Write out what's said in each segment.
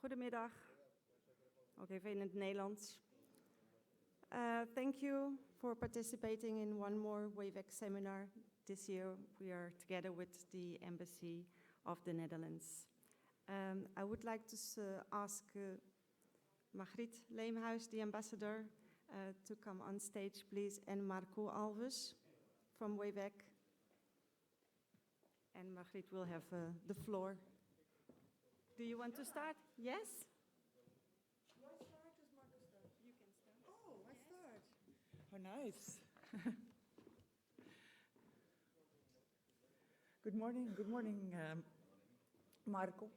Goedemiddag. Ook even in het Nederlands. Thank you for participating in one more WavEC seminar. This year we are together with the Embassy of the Netherlands. I would like to ask Margriet Leemhuis, the ambassador, to come on stage, please, and Marco Alves from WavEC. And Margriet will have the floor. Do you want to start? Yes? Do I start? Does Marco start? You can start. Oh, I start. Oh, nice. Good morning, Marco.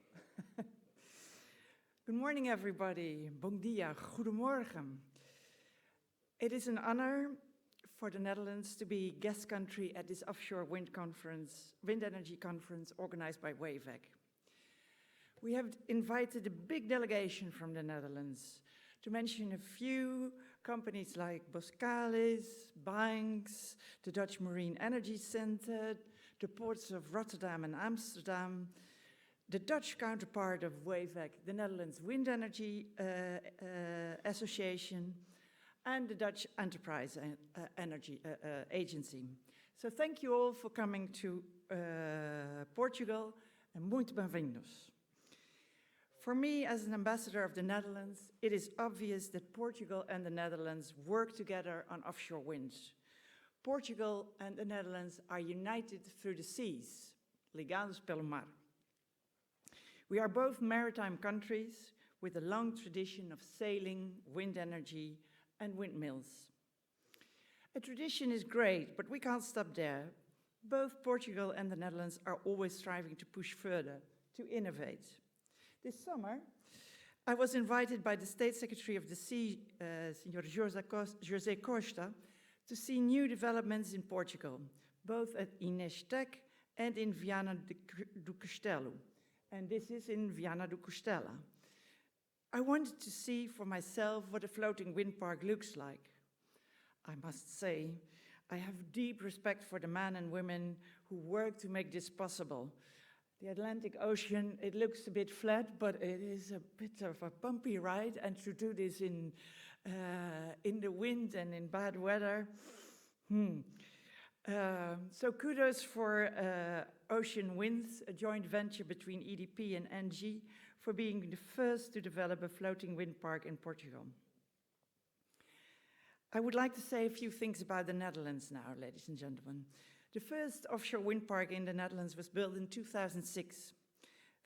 Good morning, everybody. Bom dia, goedemorgen. It is an honor for the Netherlands to be guest country at this offshore wind energy conference organized by WavEC. We have invited a big delegation from the Netherlands, to mention a few companies like Boskalis, banks, the Dutch Marine Energy Center, the ports of Rotterdam and Amsterdam, the Dutch counterpart of WavEC, the Netherlands Wind Energy Association, and the Dutch Enterprise Energy Agency. So thank you all for coming to Portugal, and muito bem-vindos. For me, as an ambassador of the Netherlands, it is obvious that Portugal and the Netherlands work together on offshore wind. Portugal and the Netherlands are united through the seas, ligados pelo mar. We are both maritime countries with a long tradition of sailing, wind energy, and windmills. A tradition is great, but we can't stop there. Both Portugal and the Netherlands are always striving to push further, to innovate. This summer, I was invited by the State Secretary of the Sea, Senor José Costa, to see new developments in Portugal, both at Nieske and in Viana do Castelo. And this is in Viana do Castelo. I wanted to see for myself what a floating wind park looks like. I must say, I have deep respect for the men and women who work to make this possible. The Atlantic Ocean, it looks a bit flat, but it is a bit of a bumpy ride, and to do this in the wind and in bad weather. So kudos for Ocean Winds, a joint venture between EDP and NG, for being the first to develop a floating wind park in Portugal. I would like to say a few things about the Netherlands now, ladies and gentlemen. The first offshore wind park in the Netherlands was built in 2006.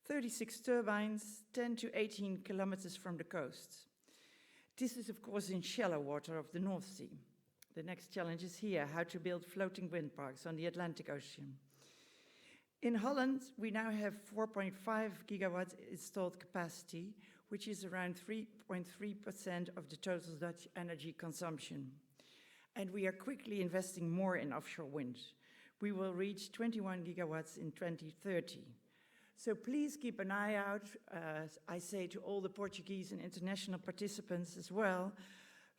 36 turbines, 10 to 18 kilometers from the coast. This is, of course, in shallow water of the North Sea. The next challenge is here, how to build floating wind parks on the Atlantic Ocean. In Holland, we now have 4.5 gigawatts installed capacity, which is around 3.3% of the total Dutch energy consumption. And we are quickly investing more in offshore wind. We will reach 21 gigawatts in 2030. So please keep an eye out, I say to all the Portuguese and international participants as well,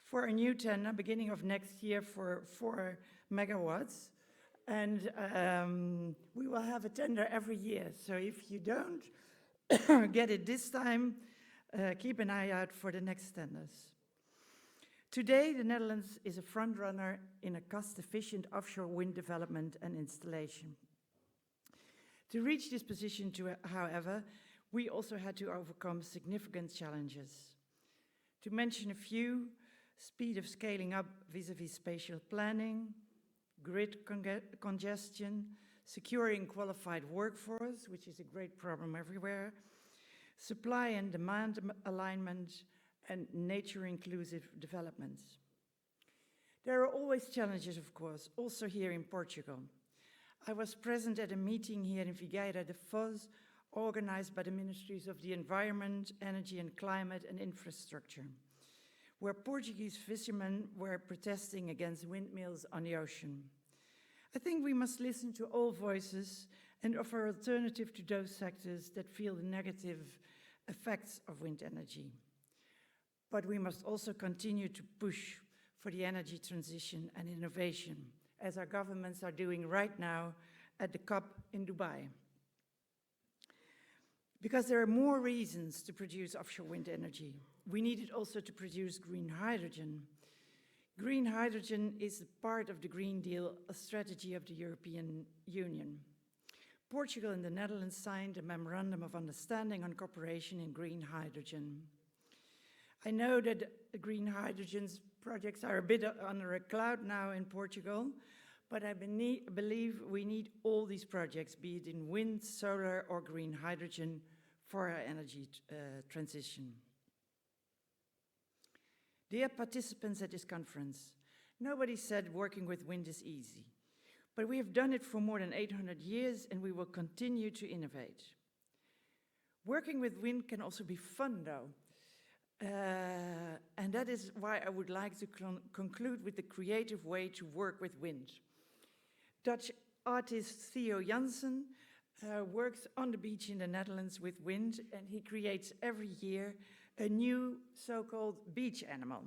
for a new tender beginning of next year for 4 megawatts. And we will have a tender every year. So if you don't get it this time, keep an eye out for the next tenders. Today, the Netherlands is a front runner in a cost-efficient offshore wind development and installation. To reach this position, however, we also had to overcome significant challenges. To mention a few, speed of scaling up vis-à-vis spatial planning, grid congestion, securing qualified workforce, which is a great problem everywhere, supply and demand alignment, and nature-inclusive developments. There are always challenges, of course, also here in Portugal. I was present at a meeting here in Figueira, the FOS, organized by the Ministries of the Environment, Energy and Climate and Infrastructure, where Portuguese fishermen were protesting against windmills on the ocean. I think we must listen to all voices and offer alternative to those sectors that feel the negative effects of wind energy. But we must also continue to push for the energy transition and innovation, as our governments are doing right now at the COP in Dubai. Because there are more reasons to produce offshore wind energy. We need it also to produce green hydrogen. Green hydrogen is part of the Green Deal, a strategy of the European Union. Portugal and the Netherlands signed a memorandum of understanding on cooperation in green hydrogen. I know that green hydrogen projects are a bit under a cloud now in Portugal, but I believe we need all these projects, be it in wind, solar, or green hydrogen, for our energy transition. Dear participants at this conference, nobody said working with wind is easy, but we have done it for more than 800 years and we will continue to innovate. Working with wind can also be fun though, and that is why I would like to conclude with the creative way to work with wind. Dutch artist Theo Jansen works on the beach in the Netherlands with wind, and he creates every year a new so-called beach animal.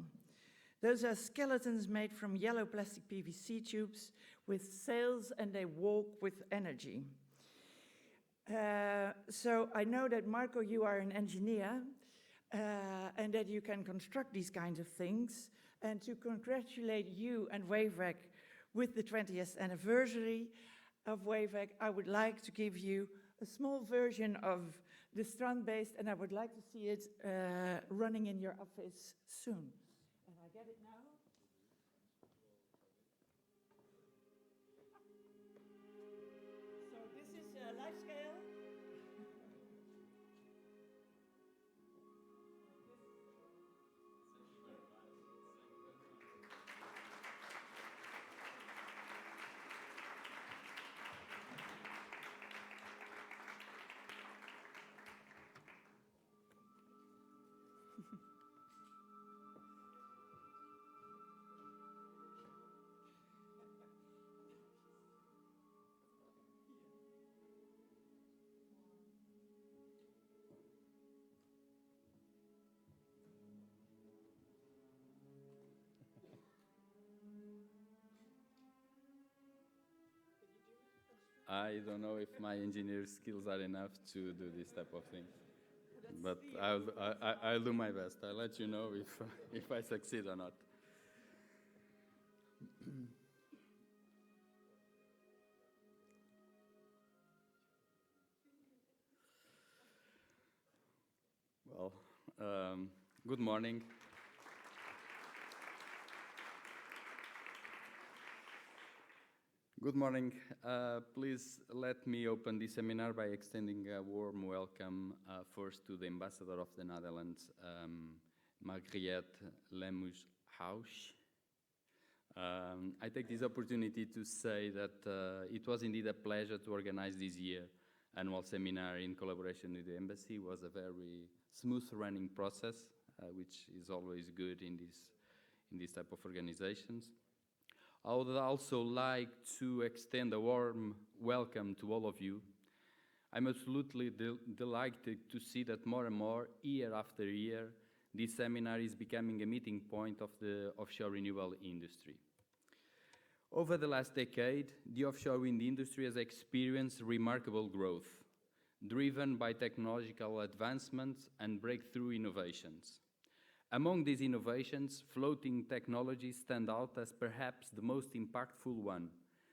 Those are skeletons made from yellow plastic PVC tubes with sails, and they walk with energy. So I know that, Marco, you are an engineer, and that you can construct these kinds of things. And to congratulate you and WavEC with the 20th anniversary of WavEC, I would like to give you a small version of the strand-based, and I would like to see it running in your office soon. And I get it now. So this is life scale. I don't know if my engineer skills are enough to do this type of thing, but I'll do my best. I'll let you know if I succeed or not. Well, good morning. Good morning. Please let me open this seminar by extending a warm welcome first to the Ambassador of the Netherlands, Margriet Leemhuis. I take this opportunity to say that it was indeed a pleasure to organize this year annual seminar in collaboration with the Embassy. It was a very smooth running process, which is always good in this type of organizations. I would also like to extend a warm welcome to all of you. I'm absolutely delighted to see that more and more, year after year, this seminar is becoming a meeting point of the offshore renewable industry. Over the last decade, the offshore wind industry has experienced remarkable growth, driven by technological advancements and breakthrough innovations. Among these innovations, floating technologies stand out as perhaps the most impactful one,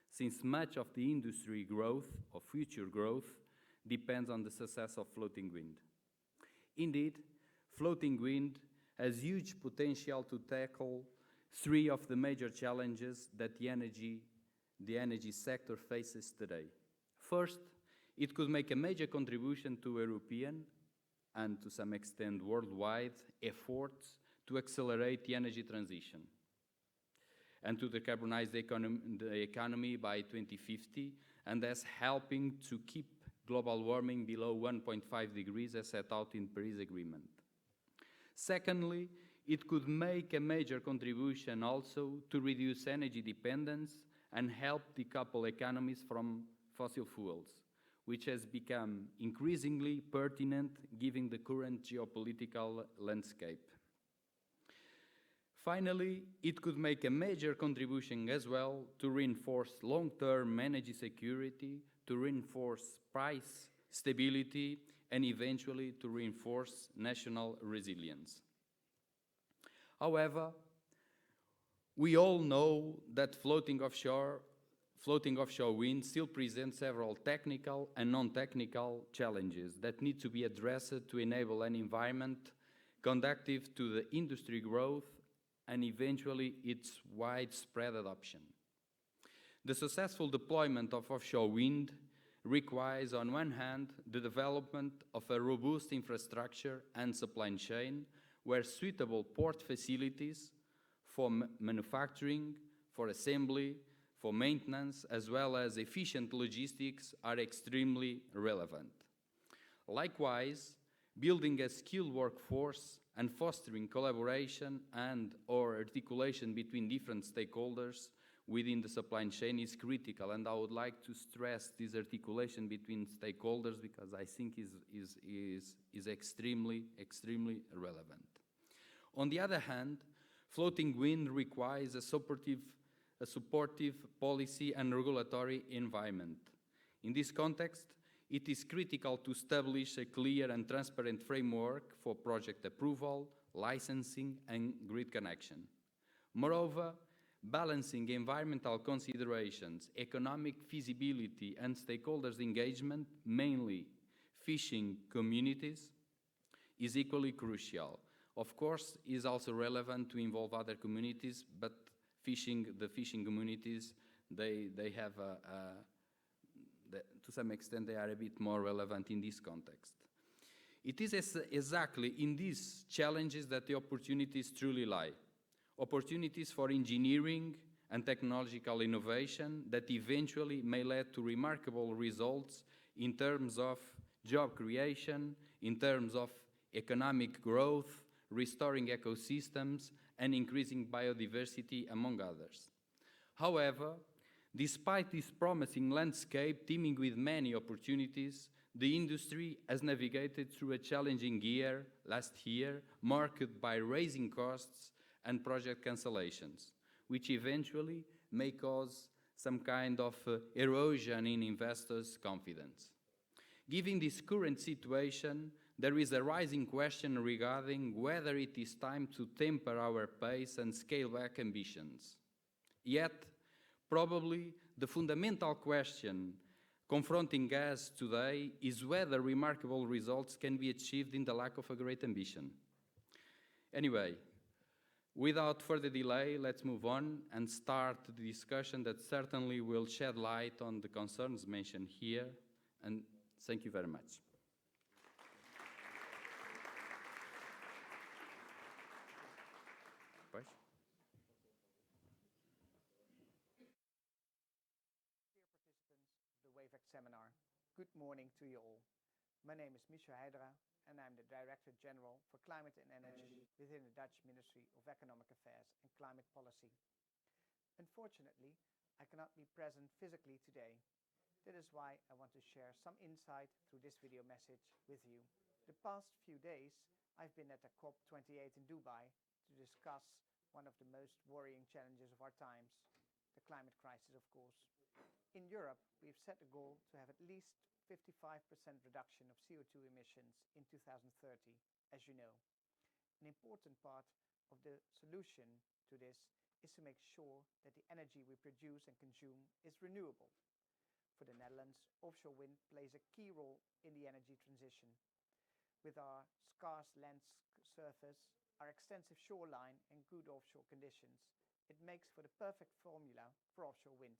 since much of the industry growth, or future growth, depends on the success of floating wind. Indeed, floating wind has huge potential to tackle three of the major challenges that the energy sector faces today. First, it could make a major contribution to European and to some extent worldwide efforts to accelerate the energy transition and to decarbonize the economy by 2050, and thus helping to keep global warming below 1.5 degrees as set out in Paris Agreement. Secondly, it could make a major contribution also to reduce energy dependence and help decouple economies from fossil fuels, which has become increasingly pertinent given the current geopolitical landscape. Finally, it could make a major contribution as well to reinforce long-term energy security, to reinforce price stability, and eventually to reinforce national resilience. However, we all know that floating offshore wind still presents several technical and non-technical challenges that need to be addressed to enable an environment conducive to the industry growth and eventually its widespread adoption. The successful deployment of offshore wind requires, on one hand, the development of a robust infrastructure and supply chain where suitable port facilities for manufacturing, for assembly, for maintenance, as well as efficient logistics are extremely relevant. Likewise, building a skilled workforce and fostering collaboration and/or articulation between different stakeholders within the supply chain is critical, and I would like to stress this articulation between stakeholders because I think is extremely relevant. On the other hand, floating wind requires a supportive policy and regulatory environment. In this context, it is critical to establish a clear and transparent framework for project approval, licensing, and grid connection. Moreover, balancing environmental considerations, economic feasibility, and stakeholders' engagement, mainly fishing communities, is equally crucial. Of course, it is also relevant to involve other communities, but the fishing communities, they have to some extent, they are a bit more relevant in this context. It is exactly in these challenges that the opportunities truly lie. Opportunities for engineering and technological innovation that eventually may lead to remarkable results in terms of job creation, in terms of economic growth, restoring ecosystems, and increasing biodiversity, among others. However, despite this promising landscape teeming with many opportunities, the industry has navigated through a challenging year last year, marked by rising costs and project cancellations, which eventually may cause some kind of erosion in investors' confidence. Given this current situation, there is a rising question regarding whether it is time to temper our pace and scale back ambitions. Yet, probably the fundamental question confronting us today is whether remarkable results can be achieved in the lack of a great ambition. Anyway, without further delay, let's move on and start the discussion that certainly will shed light on the concerns mentioned here, and thank you very much. WavEC seminar. Good morning to you all. My name is Michel Heijdra and I'm the Director General for Climate and Energy within the Dutch Ministry of Economic Affairs and Climate Policy. Unfortunately, I cannot be present physically today. That is why I want to share some insight through this video message with you. The past few days, I've been at the COP28 in Dubai to discuss one of the most worrying challenges of our times, the climate crisis, of course. In Europe, we've set a goal to have at least 55% reduction of CO2 emissions in 2030, as you know. An important part of the solution to this is to make sure that the energy we produce and consume is renewable. For the Netherlands, offshore wind plays a key role in the energy transition. With our scarce land surface, our extensive shoreline and good offshore conditions, it makes for the perfect formula for offshore wind.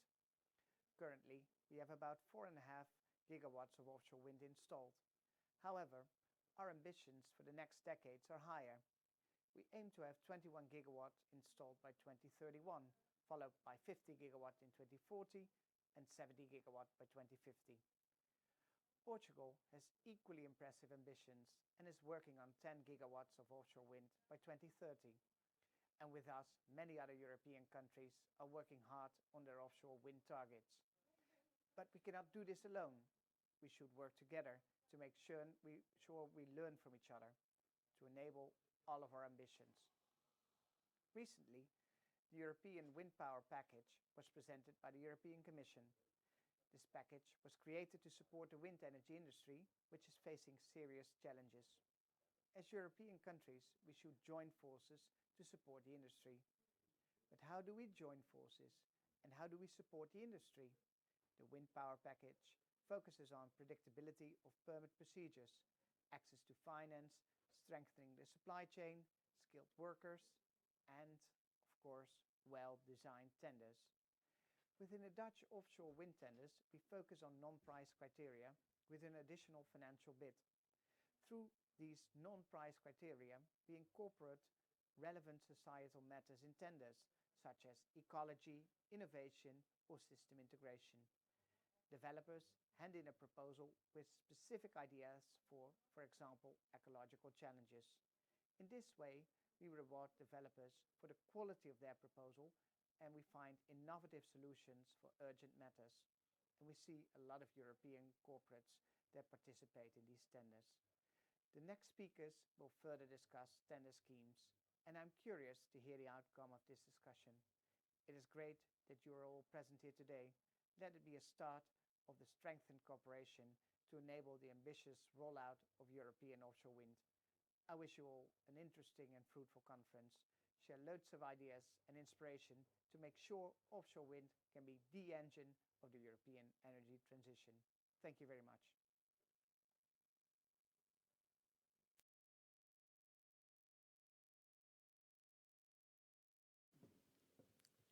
Currently, we have about 4.5 gigawatts of offshore wind installed. However, our ambitions for the next decades are higher. We aim to have 21 gigawatts installed by 2031, followed by 50 gigawatts in 2040 and 70 gigawatts by 2050. Portugal has equally impressive ambitions and is working on 10 gigawatts of offshore wind by 2030. And with us, many other European countries are working hard on their offshore wind targets. But we cannot do this alone. We should work together to make sure we learn from each other to enable all of our ambitions. Recently, the European Wind Power Package was presented by the European Commission. This package was created to support the wind energy industry, which is facing serious challenges. As European countries, we should join forces to support the industry. But how do we join forces? And how do we support the industry? The wind power package focuses on predictability of permit procedures, access to finance, strengthening the supply chain, skilled workers, and, of course, well-designed tenders. Within the Dutch offshore wind tenders, we focus on non-price criteria with an additional financial bid. Through these non-price criteria, we incorporate relevant societal matters in tenders, such as ecology, innovation, or system integration. Developers hand in a proposal with specific ideas for example, ecological challenges. In this way, we reward developers for the quality of their proposal, and we find innovative solutions for urgent matters. And we see a lot of European corporates that participate in these tenders. The next speakers will further discuss tender schemes, and I'm curious to hear the outcome of this discussion. It is great that you are all present here today. Let it be a start of the strengthened cooperation to enable the ambitious rollout of European offshore wind. I wish you all an interesting and fruitful conference. Share loads of ideas and inspiration to make sure offshore wind can be the engine of the European energy transition. Thank you very much.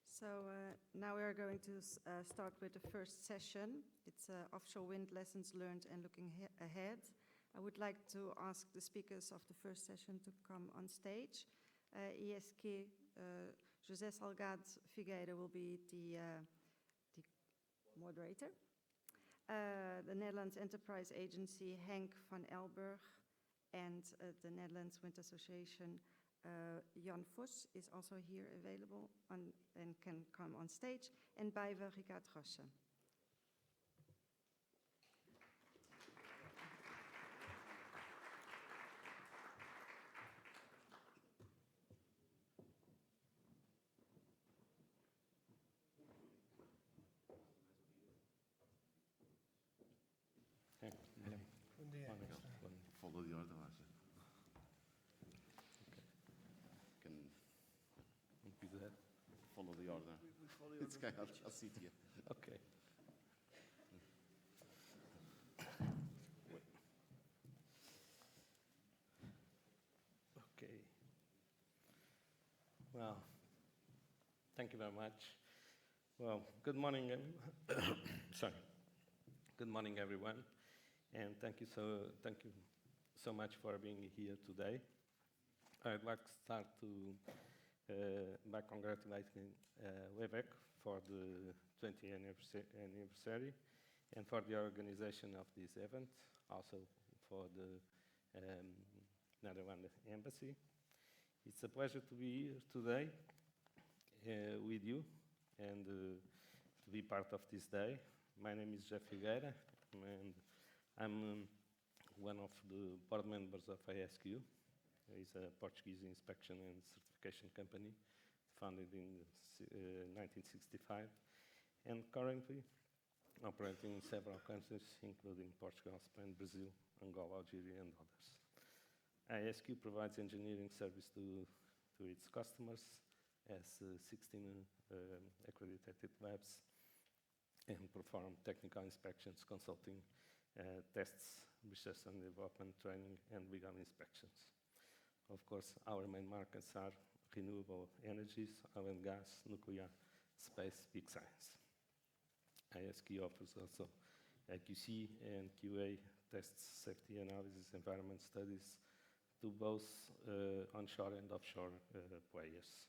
So now we are going to start with the first session. It's offshore wind lessons learned and looking ahead. I would like to ask the speakers of the first session to come on stage. Nieske, José Salgado Figueira will be the moderator. The Netherlands Enterprise Agency, Henk van Elburg, and the Netherlands Wind Association, Jan Vos is also here available and can come on stage, and BayWa Ricardo Rocha. Follow the order, was it? Can we do that? Follow the order. We follow It's kind of a seat here. Okay. Okay. Well, thank you very much. Well, good morning. Sorry. Good morning, everyone, and thank you so much for being here today. I'd like to start by congratulating WavEC for the 20th anniversary and for the organization of this event, also for the Netherlands Embassy. It's a pleasure to be here today with you and to be part of this day. My name is José Figueira, and I'm one of the board members of ISQ. It's a Portuguese inspection and certification company founded in 1965 and currently operating in several countries, including Portugal, Spain, Brazil, Angola, Algeria, and others. ISQ provides engineering service to its customers as 16 accredited labs and perform technical inspections, consulting, tests, research and development, training, and legal inspections. Of course, our main markets are renewable energies, oil and gas, nuclear, space, big science. ISQ offers also QC and QA tests, safety analysis, environment studies to both onshore and offshore players.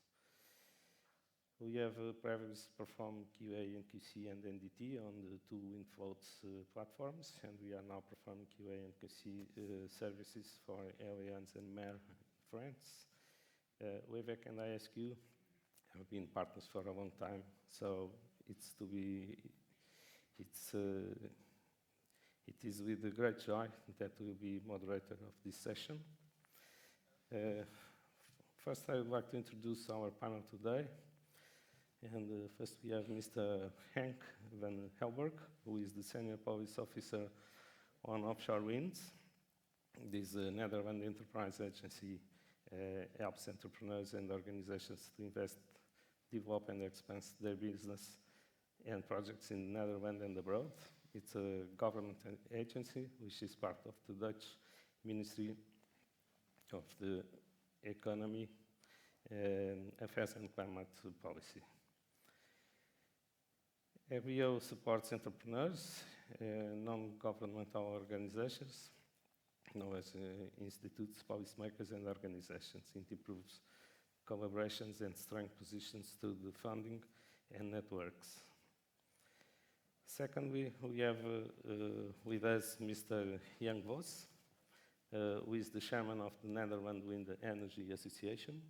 We have previously performed QA and QC and NDT on the two wind floats platforms, and we are now performing QA and QC services for Allianz and MER France. WavEC and ISQ have been partners for a long time, so it is with great joy that we'll be moderator of this session. First, I would like to introduce our panel today. And first we have Mr. Henk van Elburg, who is the Senior Policy Officer on offshore winds. This Netherlands enterprise agency helps entrepreneurs and organizations to invest, develop and expand their business and projects in the Netherlands and abroad. It's a government agency which is part of the Dutch Ministry of the Economy, Affairs and Climate Policy. FBO supports entrepreneurs, non-governmental organizations, known as institutes, policymakers and organizations. It improves collaborations and strong positions to the funding and networks. Secondly, we have with us Mr. Jan Vos, who is the chairman of the Netherlands Wind Energy Association.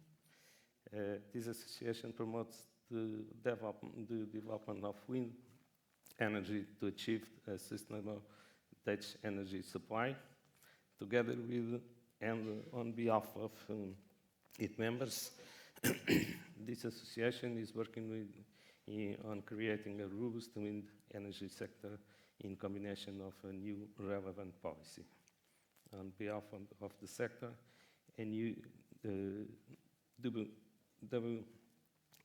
This association promotes the development of wind energy to achieve a sustainable Dutch energy supply, together with and on behalf of its members. This association is working on creating a robust wind energy sector in combination of a new relevant policy. On behalf of the sector, a new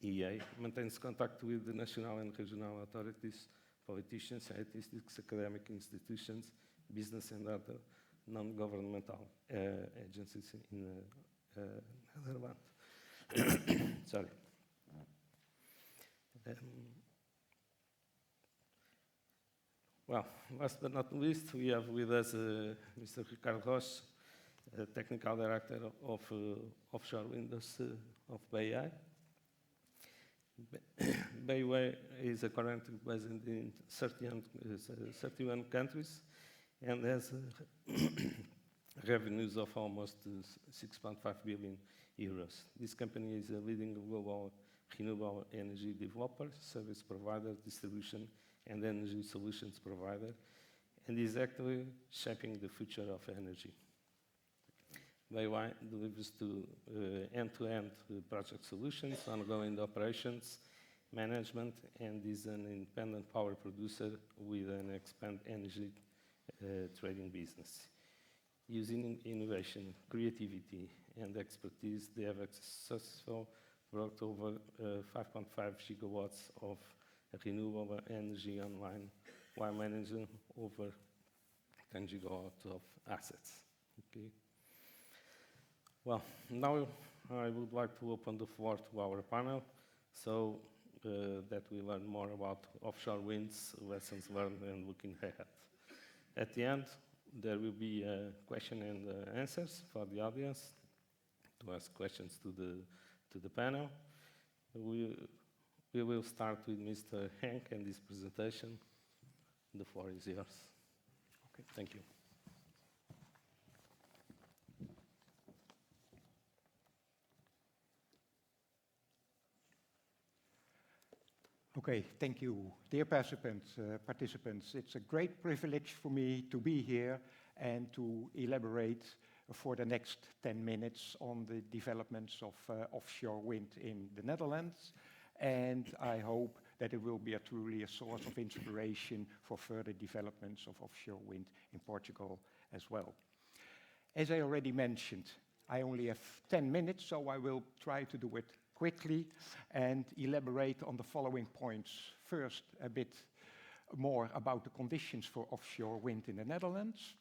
WEA maintains contact with the national and regional authorities, politicians, scientists, academic institutions, business and other non-governmental agencies in Netherlands. Sorry. Well, last but not least, we have with us Mr. Ricardo Rocha, Technical Director of Offshore Windows of BayWa. BayWa is currently present in 31 countries and has revenues of almost 6.5 billion euros. This company is a leading global renewable energy developer, service provider, distribution and energy solutions provider, and is actively shaping the future of energy. BayWa delivers to end-to-end project solutions, ongoing operations, management, and is an independent power producer with an expanded energy trading business. Using innovation, creativity, and expertise, they have successfully brought over 5.5 gigawatts of renewable energy online while managing over 10 gigawatts of assets. Okay. Well, now I would like to open the floor to our panel so that we learn more about offshore winds, lessons learned, and looking ahead. At the end, there will be question and answers for the audience to ask questions to the panel. We will start with Mr. Henk and his presentation. The floor is yours. Okay, thank you. Okay, thank you. Dear participants, it's a great privilege for me to be here and to elaborate for the next 10 minutes on the developments of offshore wind in the Netherlands. And I hope that it will be truly a source of inspiration for further developments of offshore wind in Portugal as well. As I already mentioned, I only have 10 minutes, so I will try to do it quickly and elaborate on the following points. First, a bit more about the conditions for offshore wind in the Netherlands,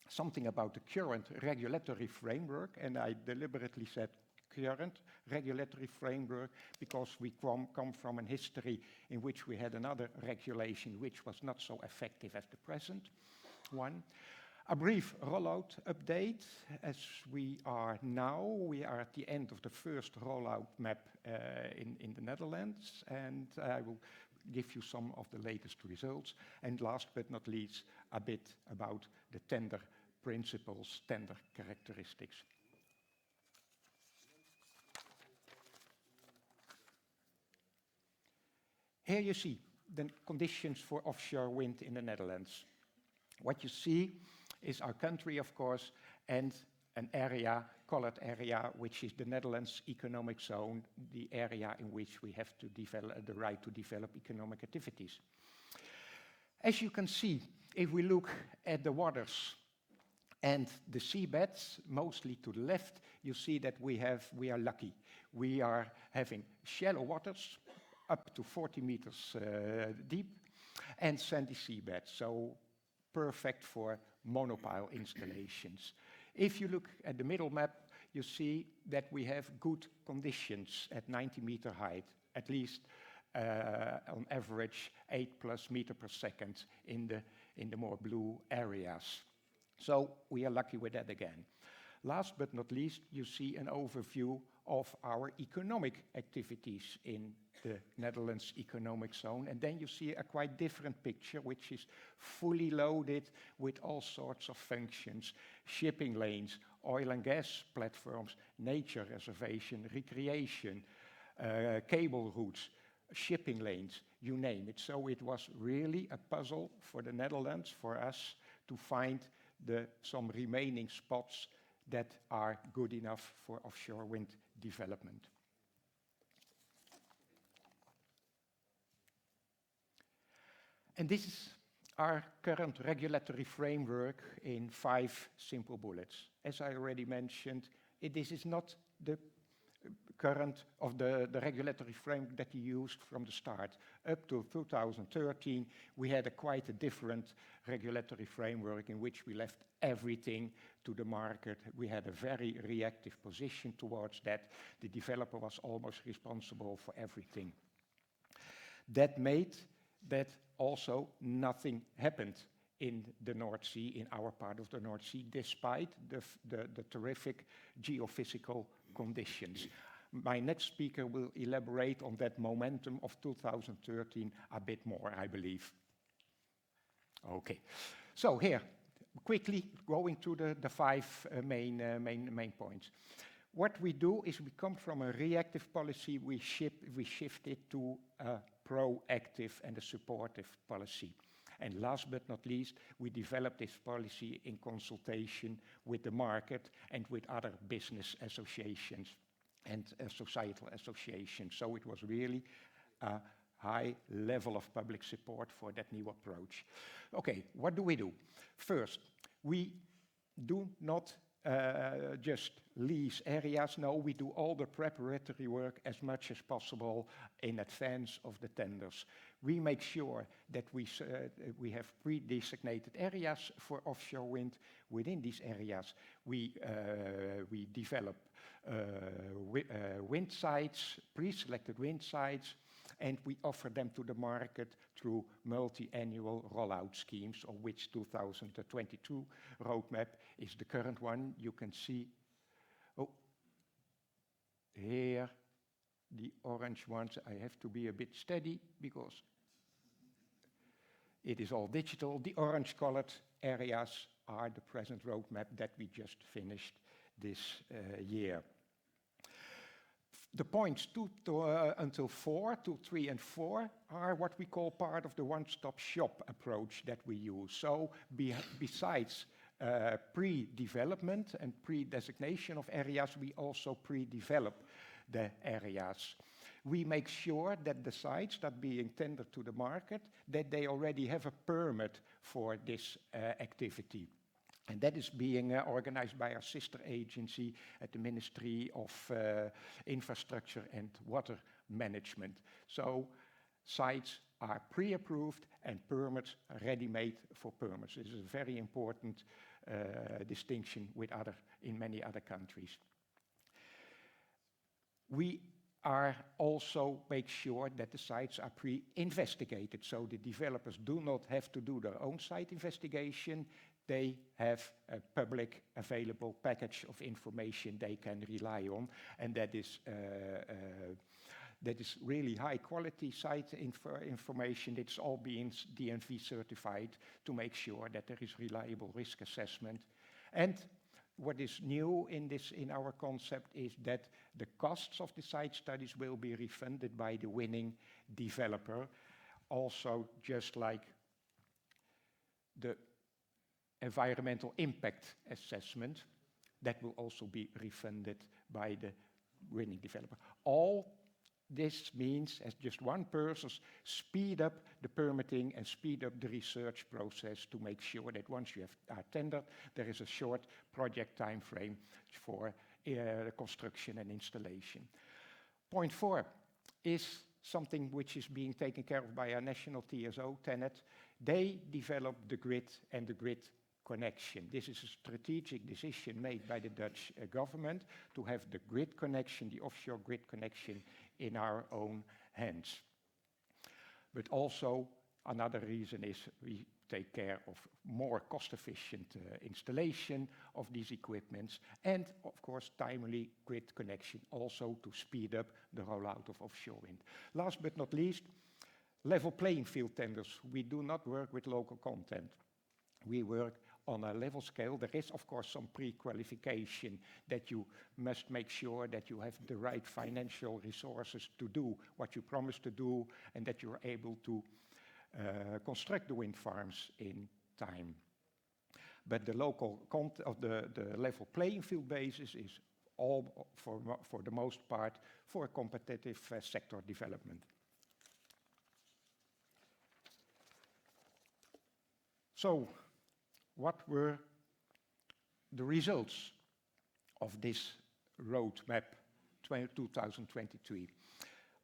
something about the current regulatory framework, and I deliberately said current regulatory framework because we come from a history in which we had another regulation which was not so effective as the present one. A brief rollout update. As we are at the end of the first rollout map in the Netherlands, and I will give you some of the latest results. And last but not least, a bit about the tender principles, tender characteristics. Here you see the conditions for offshore wind in the Netherlands. What you see is our country, of course, and an area, colored area, which is the Netherlands economic zone, the area in which we have to develop the right to develop economic activities. As you can see, if we look at the waters and the seabeds, mostly to the left, you see that we are lucky. We are having shallow waters up to 40 meters deep and sandy seabeds, so perfect for monopile installations. If you look at the middle map, you see that we have good conditions at 90-meter height, at least on average 8+ meters per second in the more blue areas. So we are lucky with that again. Last but not least, you see an overview of our economic activities in the Netherlands economic zone. And then you see a quite different picture, which is fully loaded with all sorts of functions: shipping lanes, oil and gas platforms, nature reservation, recreation, cable routes, shipping lanes, you name it. So it was really a puzzle for the Netherlands, for us, to find some remaining spots that are good enough for offshore wind development. And this is our current regulatory framework in 5 simple bullets. As I already mentioned, this is not the current of the regulatory framework that we used from the start. Up to 2013, we had quite a different regulatory framework in which we left everything to the market. We had a very reactive position towards that. The developer was almost responsible for everything. That made that also nothing happened in the North Sea, in our part of the North Sea, despite the terrific geophysical conditions. My next speaker will elaborate on that momentum of 2013 a bit more, I believe. Okay, so here, quickly going through the 5 main points. What we do is we come from a reactive policy, we shift it to a proactive and a supportive policy. And last but not least, we developed this policy in consultation with the market and with other business associations and societal associations. So it was really a high level of public support for that new approach. Okay, what do? First, we do not just lease areas. No, we do all the preparatory work as much as possible in advance of the tenders. We make sure that we have pre-designated areas for offshore wind. Within these areas, we develop wind sites, pre-selected wind sites, and we offer them to the market through multi-annual rollout schemes, of which 2022 roadmap is the current one. You can see, here, the orange ones. I have to be a bit steady because it is all digital. The orange-colored areas are the present roadmap that we just finished this year. The points 2 until 4, 2, 3, and 4 are what we call part of the one-stop shop approach that we use. So besides pre-development and pre-designation of areas, we also pre-develop the areas. We make sure that the sites that are being tendered to the market, that they already have a permit for this activity. And that is being organized by our sister agency at the Ministry of Infrastructure and Water Management. So sites are pre-approved and permits ready-made for permits. This is a very important distinction in many other countries. We are also make sure that the sites are pre-investigated, so the developers do not have to do their own site investigation. They have a public available package of information they can rely on, and that is really high quality site information. It's all being DNV certified to make sure that there is reliable risk assessment. And what is new in our concept is that the costs of the site studies will be refunded by the winning developer, also just like the environmental impact assessment. that will also be refunded by the winning developer. All this means, as just one person, speed up the permitting and speed up the research process to make sure that once you are tendered, there is a short project time frame for construction and installation. Point 4 is something which is being taken care of by our national TSO, TenneT. They developed the grid and the grid connection. This is a strategic decision made by the Dutch government to have the grid connection, the offshore grid connection, in our own hands. But also another reason is we take care of more cost-efficient installation of these equipments and, of course, timely grid connection also to speed up the rollout of offshore wind. Last but not least, level playing field tenders. We do not work with local content. We work on a level scale. There is, of course, some pre-qualification that you must make sure that you have the right financial resources to do what you promise to do and that you're able to construct the wind farms in time. But the local the level playing field basis is all, for the most part, for competitive sector development. So, what were the results of this roadmap 2023?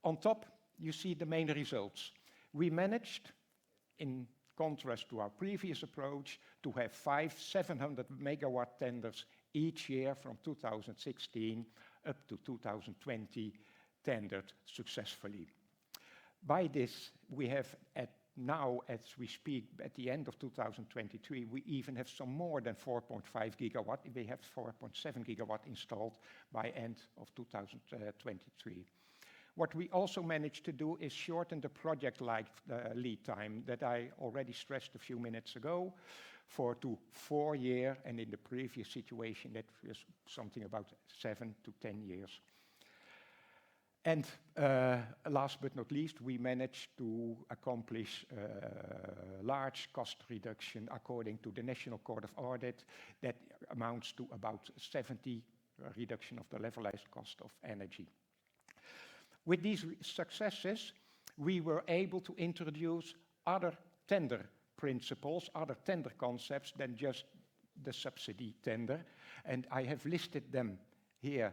On top, you see the main results. We managed, in contrast to our previous approach, to have 5 700 megawatt tenders each year from 2016 up to 2020 tendered successfully. By this, we have now, as we speak, at the end of 2023, we even have some more than 4.5 gigawatt. We have 4.7 gigawatt installed by end of 2023. What we also managed to do is shorten the project lead time that I already stressed a few minutes ago to 4 years, and in the previous situation that was something about 7 to 10 years. And last but not least, we managed to accomplish large cost reduction according to the National Court of Audit that amounts to about 70% reduction of the levelized cost of energy. With these successes, we were able to introduce other tender principles, other tender concepts than just the subsidy tender, and I have listed them here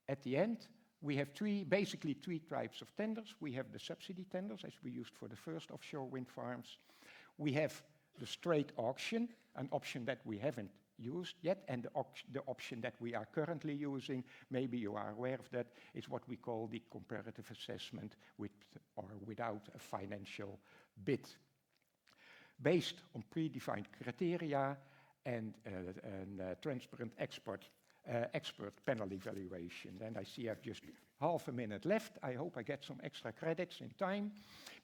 at the end. We have basically three types of tenders. We have the subsidy tenders, as we used for the first offshore wind farms. We have the straight auction, an option that we haven't used yet, and the option that we are currently using, maybe you are aware of that, is what we call the comparative assessment with or without a financial bid. Based on predefined criteria and transparent expert panel evaluation. And I see I've just half a minute left. I hope I get some extra credits in time,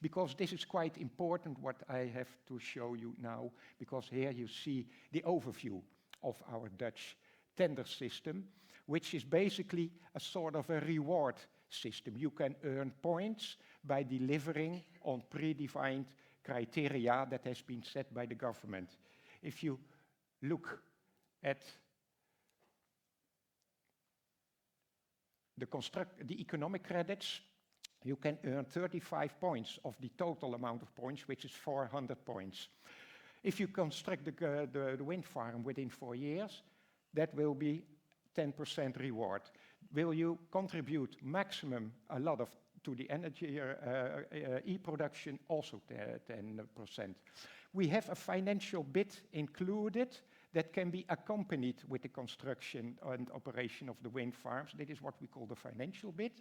because this is quite important what I have to show you now, because here you see the overview of our Dutch tender system, which is basically a sort of a reward system. You can earn points by delivering on predefined criteria that has been set by the government. If you look at the economic credits, you can earn 35 points of the total amount of points, which is 400 points. If you construct the wind farm within 4 years, that will be 10% reward. Will you contribute maximum a lot to the energy e-production, also 10%. We have a financial bid included that can be accompanied with the construction and operation of the wind farms. That is what we call the financial bid.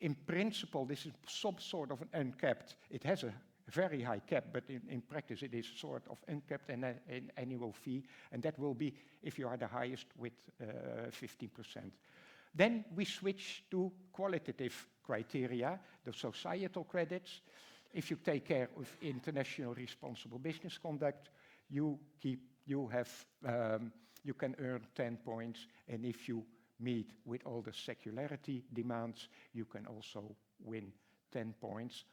In principle, this is some sort of an uncapped. It has a very high cap, but in practice it is sort of uncapped and an annual fee, and that will be, if you are the highest, with 15%. Then we switch to qualitative criteria, the societal credits. If you take care of international responsible business conduct, you can earn 10 points, and if you meet with all the circularity demands, you can also win 10 points,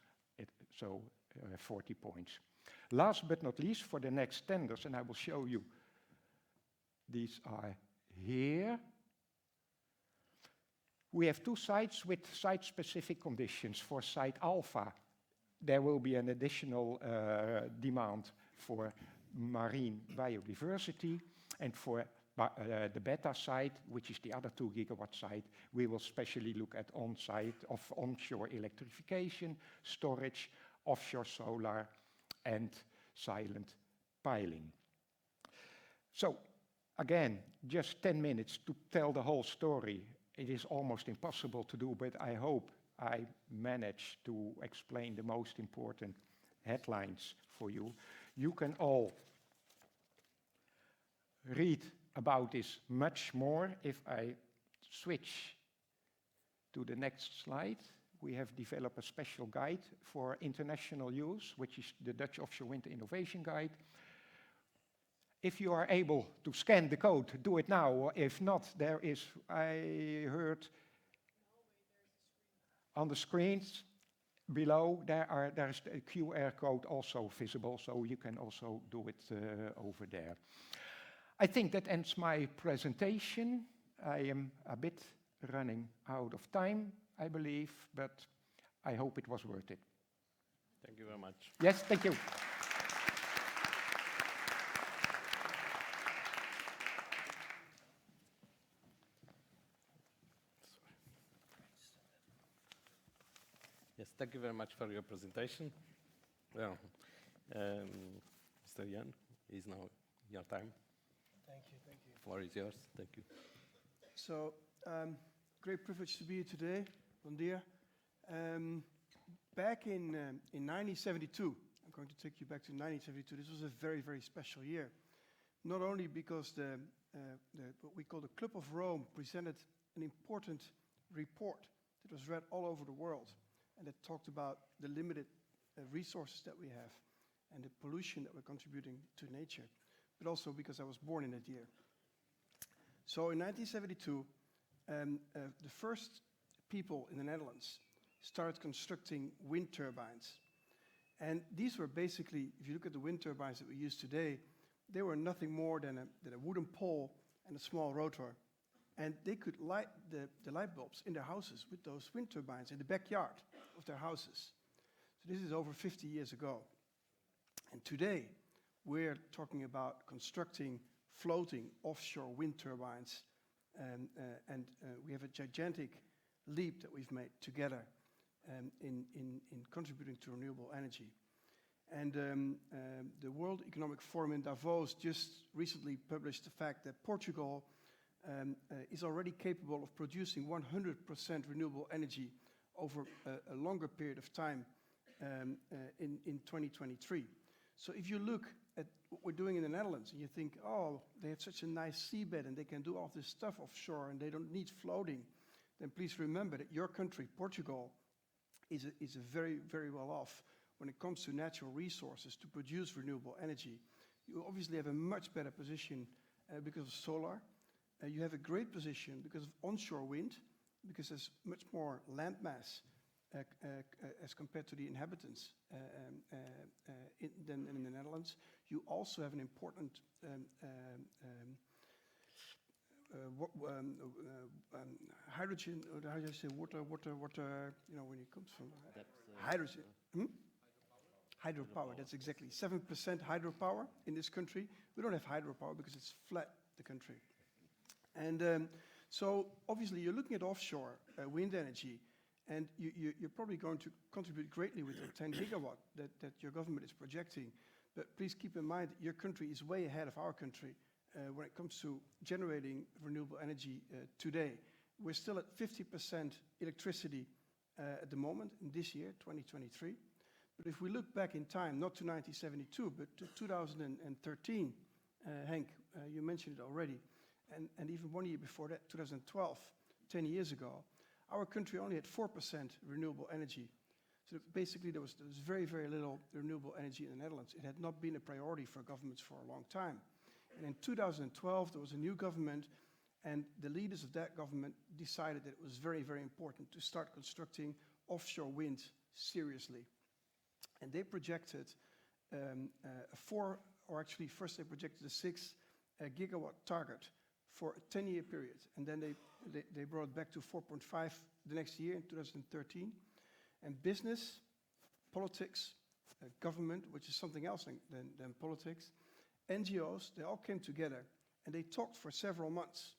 so 40 points. Last but not least, for the next tenders, and I will show you, these are here. We have two sites with site-specific conditions. For site Alpha, there will be an additional demand for marine biodiversity, and for the beta site, which is the other 2 gigawatt site, we will specially look at onshore electrification, storage, offshore solar, and silent piling. So, again, just 10 minutes to tell the whole story. It is almost impossible to do, but I hope I managed to explain the most important headlines for you. You can all read about this much more. If I switch to the next slide, we have developed a special guide for international use, which is the Dutch Offshore Wind Innovation Guide. If you are able to scan the code, do it now, or if not, there is, I heard on the screens below, there's a QR code also visible, so you can also do it over there. I think that ends my presentation. I am a bit running out of time, I believe, but I hope it was worth it. Thank you very much. Yes, thank you. Yes, thank you very much for your presentation. Well, Mr. Jan, it's now your time. Thank you, thank you. The floor is yours. Thank you. So, great privilege to be here today. Bon dia. Back in 1972, I'm going to take you back to 1972. This was a very, very special year. Not only because what we call the Club of Rome presented an important report that was read all over the world, and that talked about the limited resources that we have and the pollution that we're contributing to nature, but also because I was born in that year. So in 1972, the first people in the Netherlands started constructing wind turbines. And these were basically, if you look at the wind turbines that we use today, they were nothing more than a wooden pole and a small rotor. And they could light the light bulbs in their houses with those wind turbines in the backyard of their houses. So this is over 50 years ago. And today, we're talking about constructing floating offshore wind turbines. And we have a gigantic leap that we've made together in contributing to renewable energy. And the World Economic Forum in Davos just recently published the fact that Portugal is already capable of producing 100% renewable energy over a longer period of time in 2023. So if you look at what we're doing in the Netherlands and you think, oh, they have such a nice seabed and they can do all this stuff offshore and they don't need floating, then please remember that your country, Portugal, is very, very well off when it comes to natural resources to produce renewable energy. You obviously have a much better position because of solar. You have a great position because of onshore wind, because there's much more land mass as compared to the inhabitants than in the Netherlands. You also have an important hydrogen, or how do you say, water, you know, when it comes from hydrogen. Hydropower, that's exactly. 7% hydropower in this country. We don't have hydropower because it's flat, the country. And so obviously you're looking at offshore wind energy, and you're probably going to contribute greatly with the 10 gigawatt that your government is projecting. But please keep in mind that your country is way ahead of our country when it comes to generating renewable energy today. We're still at 50% electricity at the moment in this year, 2023. But if we look back in time, not to 1972, but to 2013, Henk, you mentioned it already, and even 1 year before that, 2012, 10 years ago, our country only had 4% renewable energy. So basically there was very, very little renewable energy in the Netherlands. It had not been a priority for governments for a long time. And in 2012, there was a new government, and the leaders of that government decided that it was very, very important to start constructing offshore wind seriously. And they projected first they projected a 6 gigawatt target for a 10-year period. And then they brought it back to 4.5 the next year in 2013. And business, politics, government, which is something else than politics, NGOs, they all came together and they talked for several months.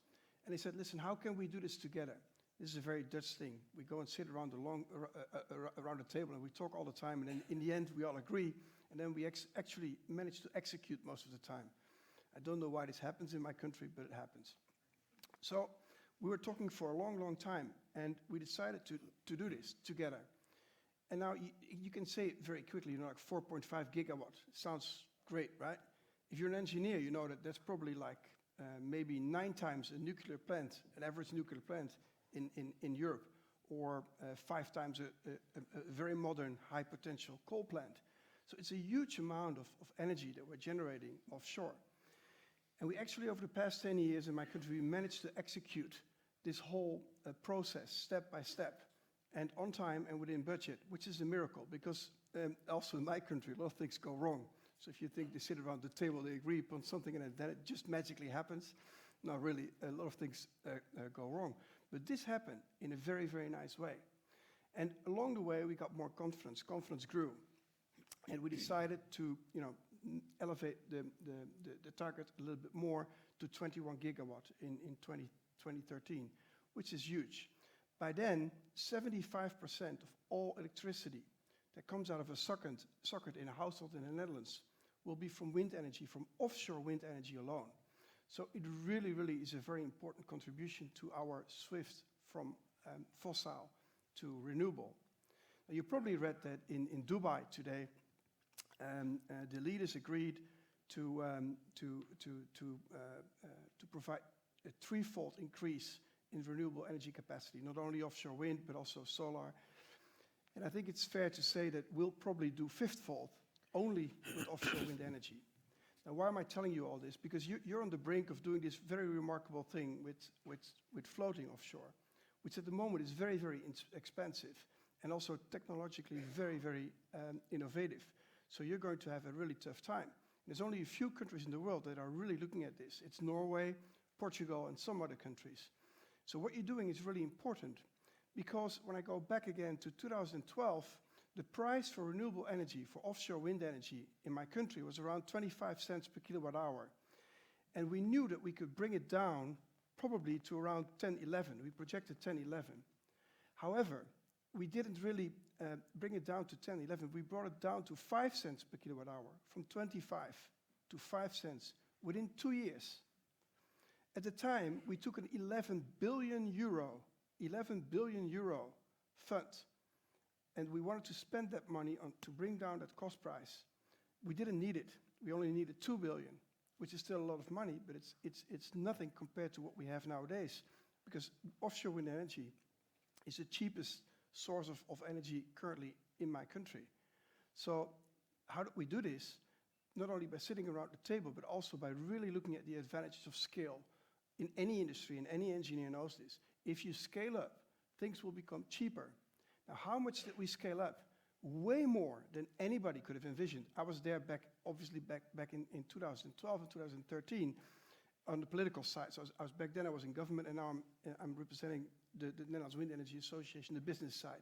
And they said, listen, how can we do this together? This is a very Dutch thing. We go and sit around the table and we talk all the time, and then in the end we all agree, and then we actually manage to execute most of the time. I don't know why this happens in my country, but it happens. So we were talking for a long, long time, and we decided to do this together. And now you can say it very quickly, like 4.5 gigawatt. Sounds great, right? If you're an engineer, you know that that's probably like maybe 9 times a nuclear plant, an average nuclear plant in Europe, or 5 times a very modern high potential coal plant. So it's a huge amount of energy that we're generating offshore. And we actually, over the past 10 years in my country, we managed to execute this whole process step by step, and on time and within budget, which is a miracle, because also in my country, a lot of things go wrong. So if you think they sit around the table, they agree upon something, and then it just magically happens. No, really, a lot of things go wrong. But this happened in a very, very nice way. And along the way, we got more confidence. Confidence grew. And we decided to, elevate the target a little bit more to 21 gigawatt in 2013, which is huge. By then, 75% of all electricity that comes out of a socket in a household in the Netherlands will be from wind energy, from offshore wind energy alone. So it really, really is a very important contribution to our swift from fossil to renewable. Now, you probably read that in Dubai today, the leaders agreed to provide a 3-fold increase in renewable energy capacity, not only offshore wind, but also solar. And I think it's fair to say that we'll probably do 5-fold only with offshore wind energy. Now, why am I telling you all this? Because you're on the brink of doing this very remarkable thing with floating offshore, which at the moment is very, very expensive and also technologically very, very innovative. So you're going to have a really tough time. There's only a few countries in the world that are really looking at this. It's Norway, Portugal, and some other countries. So what you're doing is really important, because when I go back again to 2012, the price for renewable energy, for offshore wind energy in my country was around 25 cents per kilowatt hour. And we knew that we could bring it down probably to around 10, 11. We projected 10, 11. However, we didn't really bring it down to 10, 11. We brought it down to 5 cents per kilowatt hour, from 25 to 5 cents within 2 years. At the time, we took an 11 billion euro fund, and we wanted to spend that money to bring down that cost price. We didn't need it. We only needed 2 billion, which is still a lot of money, but it's nothing compared to what we have nowadays, because offshore wind energy is the cheapest source of energy currently in my country. So how do we do this? Not only by sitting around the table, but also by really looking at the advantages of scale. In any industry, and any engineer knows this, if you scale up, things will become cheaper. Now, how much did we scale up? Way more than anybody could have envisioned. I was there back in 2012 and 2013 on the political side. So I was back then, I was in government, and now I'm representing the Netherlands Wind Energy Association, the business side.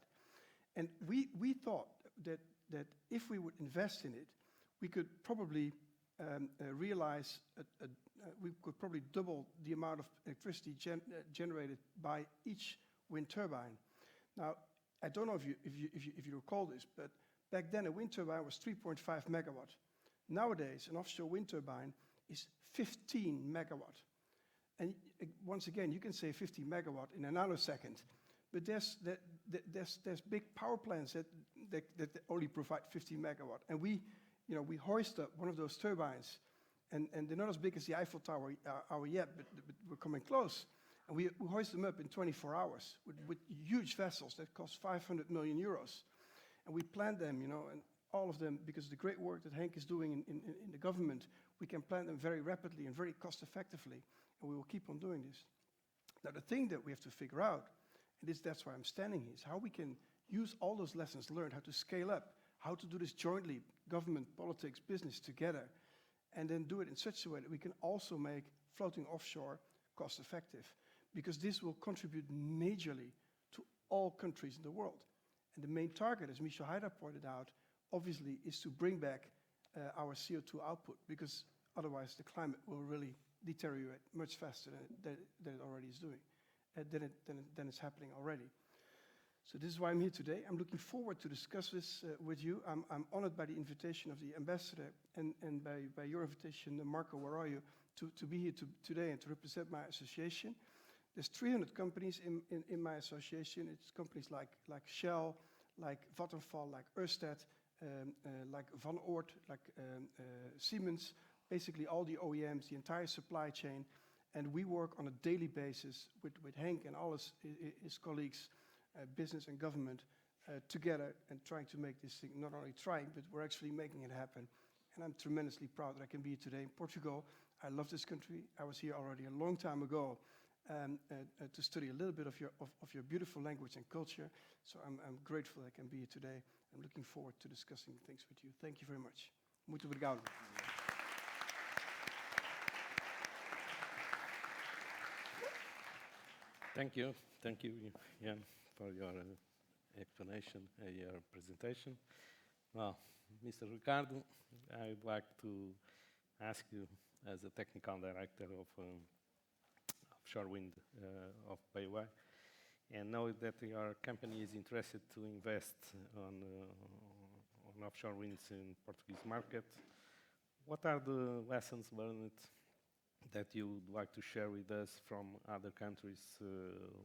And we thought that if we would invest in it, we could probably realize we could probably double the amount of electricity generated by each wind turbine. Now, I don't know if you recall this, but back then a wind turbine was 3.5 megawatt. Nowadays, an offshore wind turbine is 15 megawatt. And once again, you can say 50 megawatt in a nanosecond, but there's big power plants that only provide 50 megawatt. And we hoist up one of those turbines, and they're not as big as the Eiffel Tower yet, but we're coming close. And we hoist them up in 24 hours with huge vessels that cost 500 million euros. And we plan them, and all of them, because of the great work that Henk is doing in the government, we can plan them very rapidly and very cost effectively, and we will keep on doing this. Now, the thing that we have to figure out, and that's why I'm standing here, is how we can use all those lessons learned, how to scale up, how to do this jointly, government, politics, business together, and then do it in such a way that we can also make floating offshore cost effective, because this will contribute majorly to all countries in the world. And the main target, as Michel Heijdra pointed out, obviously is to bring back our CO2 output, because otherwise the climate will really deteriorate much faster than it already is doing, than it's happening already. So this is why I'm here today. I'm looking forward to discuss this with you. I'm honored by the invitation of the ambassador and by your invitation, Marco, where are you, to be here today and to represent my association. There's 300 companies in my association. It's companies like Shell, like Vattenfall, like Ørsted, like Van Oort, like Siemens, basically all the OEMs, the entire supply chain. And we work on a daily basis with Henk and all his colleagues, business and government, together and trying to make this thing, not only trying, but we're actually making it happen. And I'm tremendously proud that I can be here today in Portugal. I love this country. I was here already a long time ago to study a little bit of your beautiful language and culture. So I'm grateful I can be here today. I'm looking forward to discussing things with you. Thank you very much. Muito obrigado. Thank you, Jan, for your explanation, your presentation. Well, Mr. Ricardo, I would like to ask you, as a technical director of offshore wind of BayWa, and know that your company is interested to invest on offshore winds in Portuguese market. What are the lessons learned that you would like to share with us from other countries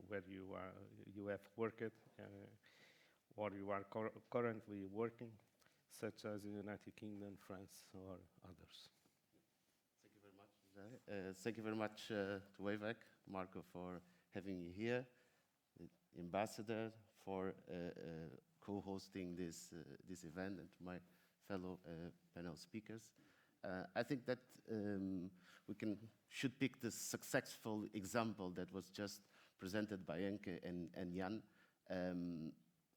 where you have worked or you are currently working, such as the United Kingdom, France, or others? Thank you very much, José. Thank you very much to WavEC, Marco, for having you here, the ambassador for co-hosting this event, and to my fellow panel speakers. I think that we should pick the successful example that was just presented by Henk and Jan.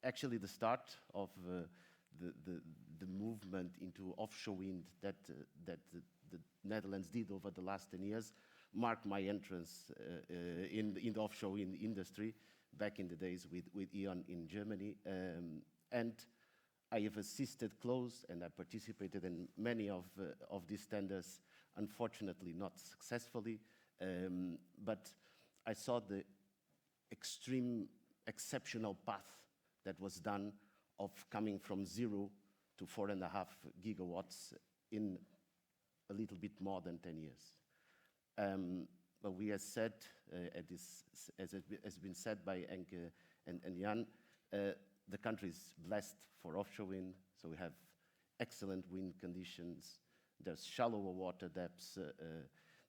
Actually, the start of the movement into offshore wind that the Netherlands did over the last 10 years marked my entrance in the offshore wind industry back in the days with E.ON in Germany. And I have assisted close, and I participated in many of these tenders, unfortunately not successfully, but I saw the exceptional path that was done of coming from 0 to 4.5 gigawatts in a little bit more than 10 years. But we have said, as has been said by Henk and Jan, the country is blessed for offshore wind, so we have excellent wind conditions. There's shallower water depths.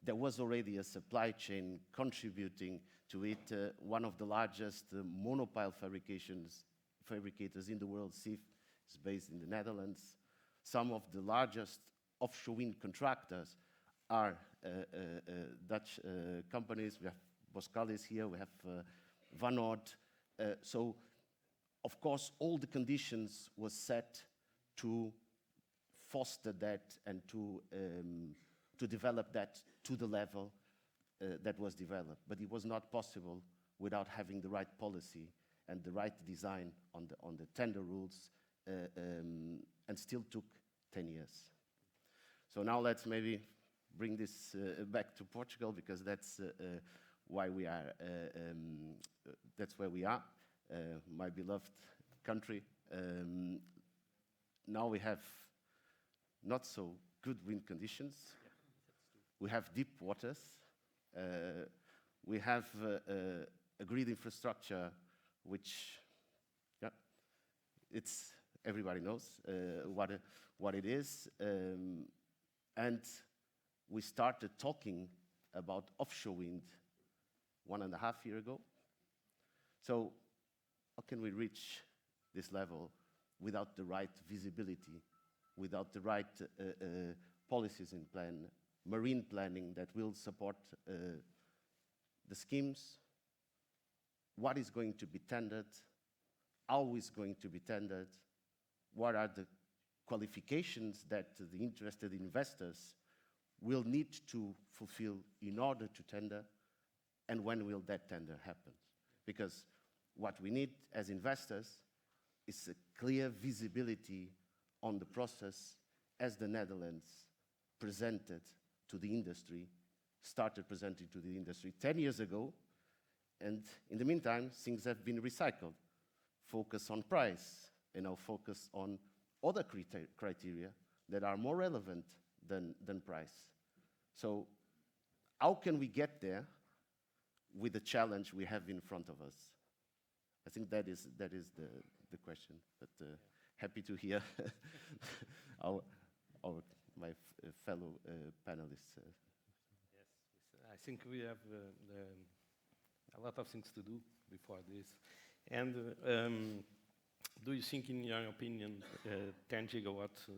There was already a supply chain contributing to it. One of the largest monopile fabricators in the world, SIF, is based in the Netherlands. Some of the largest offshore wind contractors are Dutch companies. We have Boskalis here, we have Van Oort. So, of course, all the conditions were set to foster that and to develop that to the level that was developed. But it was not possible without having the right policy and the right design on the tender rules, and still took 10 years. So now let's maybe bring this back to Portugal, because that's why we are. That's where we are. My beloved country. Now we have not so good wind conditions. We have deep waters. We have a grid infrastructure which, yeah, it's everybody knows what it is. And we started talking about offshore wind 1.5 years ago. So how can we reach this level without the right visibility, without the right policies in plan, marine planning that will support the schemes? What is going to be tendered? How is going to be tendered? What are the qualifications that the interested investors will need to fulfill in order to tender? and when will that tender happen? Because what we need as investors is a clear visibility on the process as the Netherlands presented to the industry, started presenting to the industry 10 years ago, and in the meantime, things have been recycled. Focus on price, focus on other criteria that are more relevant than price. So how can we get there with the challenge we have in front of us? I think that is the question, but happy to hear my fellow panelists. Yes, I think we have a lot of things to do before this. And do you think, in your opinion, 10 gigawatts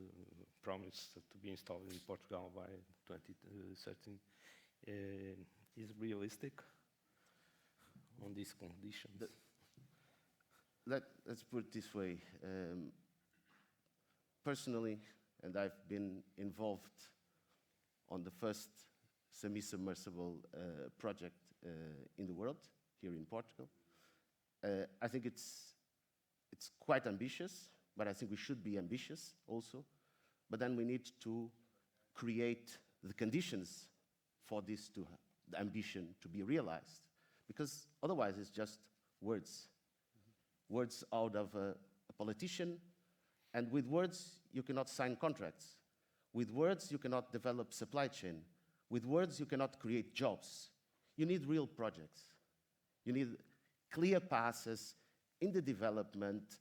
promised to be installed in Portugal by 2013 is realistic on these conditions? Let's put it this way. Personally, and I've been involved on the first semi-submersible project in the world, here in Portugal. I think it's quite ambitious, but I think we should be ambitious also. But then we need to create the conditions for this the ambition to be realized, because otherwise it's just words. Words out of a politician, and with words you cannot sign contracts. With words you cannot develop supply chain. With words you cannot create jobs. You need real projects. You need clear passes in the development,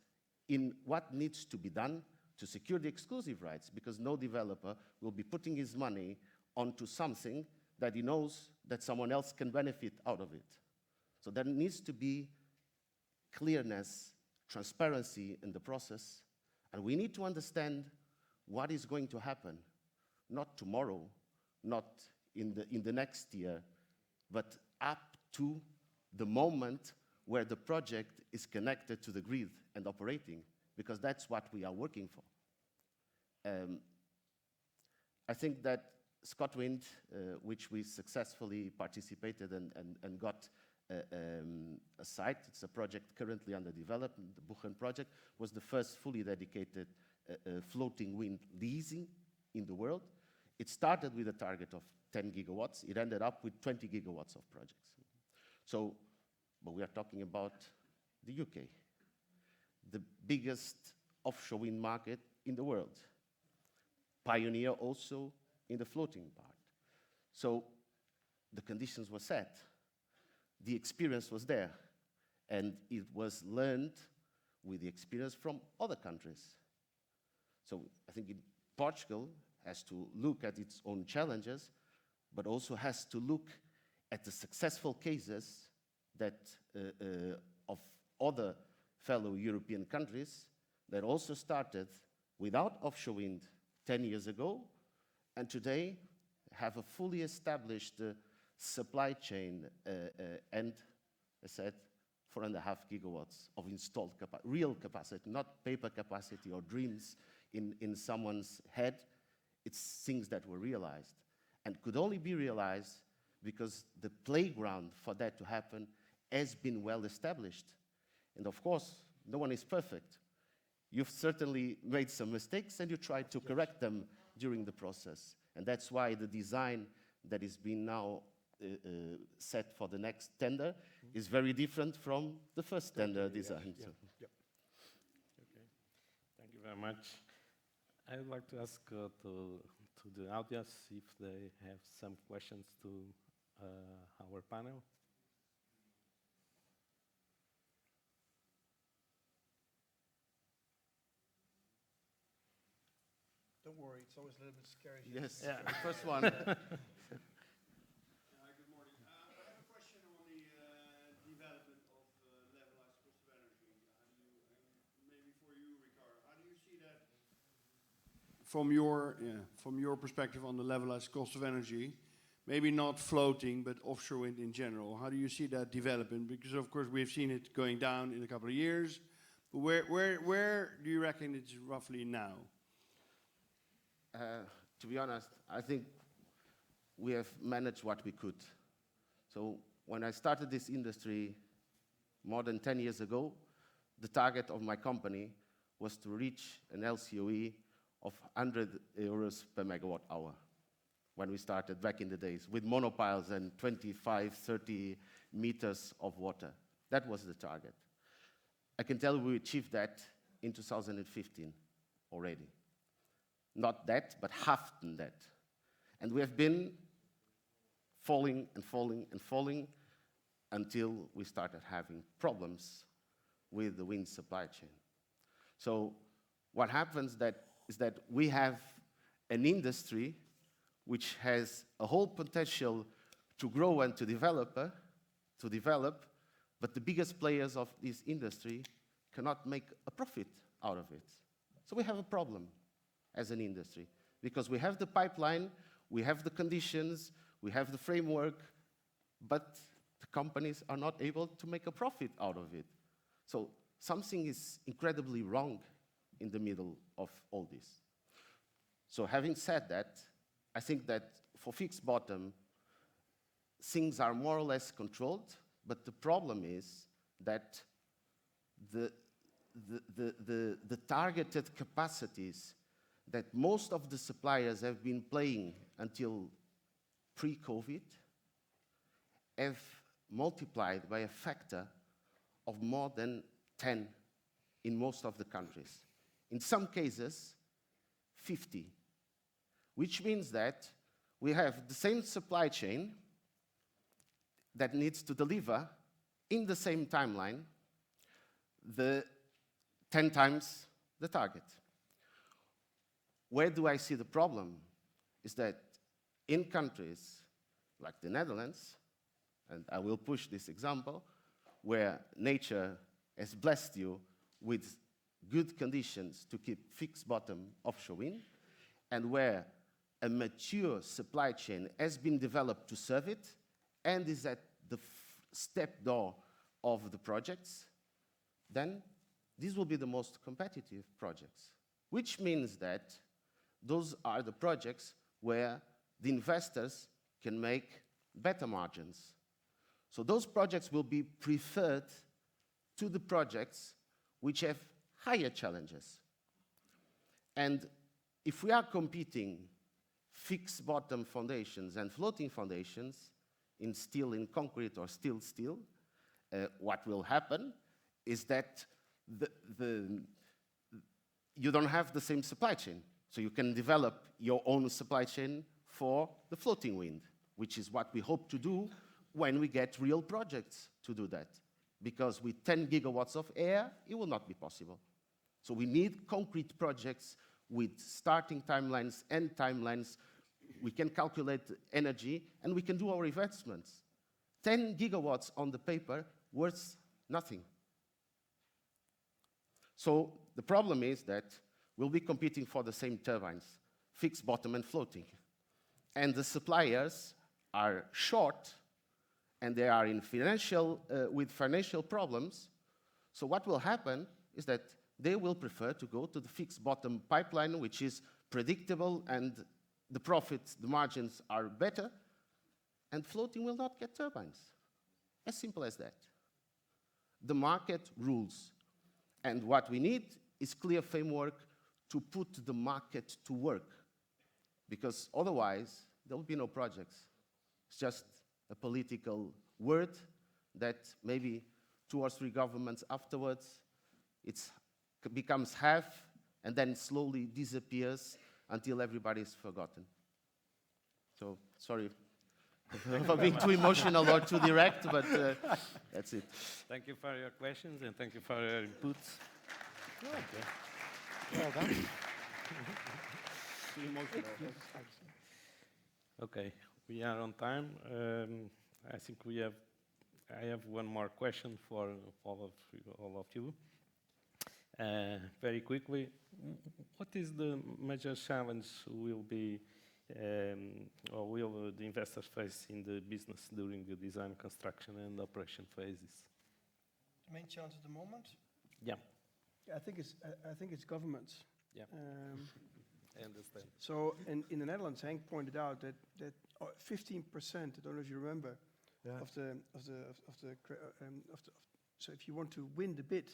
in what needs to be done to secure the exclusive rights, because no developer will be putting his money onto something that he knows that someone else can benefit out of it. So there needs to be clearness, transparency in the process, and we need to understand what is going to happen, not tomorrow, not in the next year, but up to the moment where the project is connected to the grid and operating, because that's what we are working for. I think that ScotWind, which we successfully participated and got a site, it's a project currently under development, the Buchan project, was the first fully dedicated floating wind leasing in the world. It started with a target of 10 gigawatts. It ended up with 20 gigawatts of projects. So, but we are talking about the UK, the biggest offshore wind market in the world. Pioneer also in the floating part. So the conditions were set. The experience was there. And it was learned with the experience from other countries. So I think Portugal has to look at its own challenges, but also has to look at the successful cases that of other fellow European countries that also started without offshore wind 10 years ago, and today have a fully established supply chain and, as I said, 4.5 gigawatts of installed real capacity, not paper capacity or dreams in someone's head. It's things that were realized and could only be realized because the playground for that to happen has been well established. And of course, no one is perfect. You've certainly made some mistakes and you try to correct them during the process. And that's why the design that is being now set for the next tender is very different from the first tender design. Yes. Yeah. Okay, thank you very much. I would like to ask to the audience if they have some questions to our panel. Don't worry, it's always a little bit scary. Yes, yeah. The first one. Good morning. I have a question on the development of levelized cost of energy. Maybe for you, Ricardo, how do you see that from your perspective on the levelized cost of energy? Maybe not floating, but offshore wind in general. How do you see that developing? Because of course we've seen it going down in a couple of years. But where do you reckon it's roughly now? To be honest, I think we have managed what we could. So when I started this industry more than 10 years ago, the target of my company was to reach an LCOE of 100 euros per megawatt hour when we started back in the days with monopiles and 25, 30 meters of water. That was the target. I can tell you we achieved that in 2015 already. Not that, but half than that. And we have been falling and falling and falling until we started having problems with the wind supply chain. So what happens is that we have an industry which has a whole potential to grow and to develop, but the biggest players of this industry cannot make a profit out of it. So we have a problem as an industry, because we have the pipeline, we have the conditions, we have the framework, but the companies are not able to make a profit out of it. So something is incredibly wrong in the middle of all this. So having said that, I think that for fixed bottom, things are more or less controlled, but the problem is that the targeted capacities that most of the suppliers have been playing until pre-COVID have multiplied by a factor of more than 10 in most of the countries. In some cases, 50, which means that we have the same supply chain that needs to deliver in the same timeline the 10 times the target. Where do I see the problem? Is that in countries like the Netherlands, and I will push this example, where nature has blessed you with good conditions to keep fixed bottom offshore wind, and where a mature supply chain has been developed to serve it, and is at the step door of the projects, then these will be the most competitive projects, which means that those are the projects where the investors can make better margins. So those projects will be preferred to the projects which have higher challenges. And if we are competing fixed bottom foundations and floating foundations in steel, in concrete, or steel, what will happen is that you don't have the same supply chain. So you can develop your own supply chain for the floating wind, which is what we hope to do when we get real projects to do that. Because with 10 gigawatts of air, it will not be possible. So we need concrete projects with starting timelines, end timelines. We can calculate energy, and we can do our investments. 10 gigawatts on the paper worth nothing. So the problem is that we'll be competing for the same turbines, fixed bottom and floating. And the suppliers are short, and they are in with financial problems. So what will happen is that they will prefer to go to the fixed bottom pipeline, which is predictable, and the profits, the margins are better, and floating will not get turbines. As simple as that. The market rules. And what we need is clear framework to put the market to work. Because otherwise, there will be no projects. It's just a political word that maybe 2 or 3 governments afterwards, it becomes half, and then slowly disappears until everybody is forgotten. So, sorry for being too emotional or too direct, but that's it. Thank you for your questions, and thank you for your inputs. Okay. Well done. Too emotional. Okay, we are on time. I think I have one more question for all of you. Very quickly, what is the major challenge will be, or will the investors face in the business during the design, construction, and operation phases? The main challenge at the moment? Yeah. Yeah, I think it's governments. Yeah. I understand. So in the Netherlands, Henk pointed out that 15%, I don't know if you remember, Yeah. So if you want to win the bid,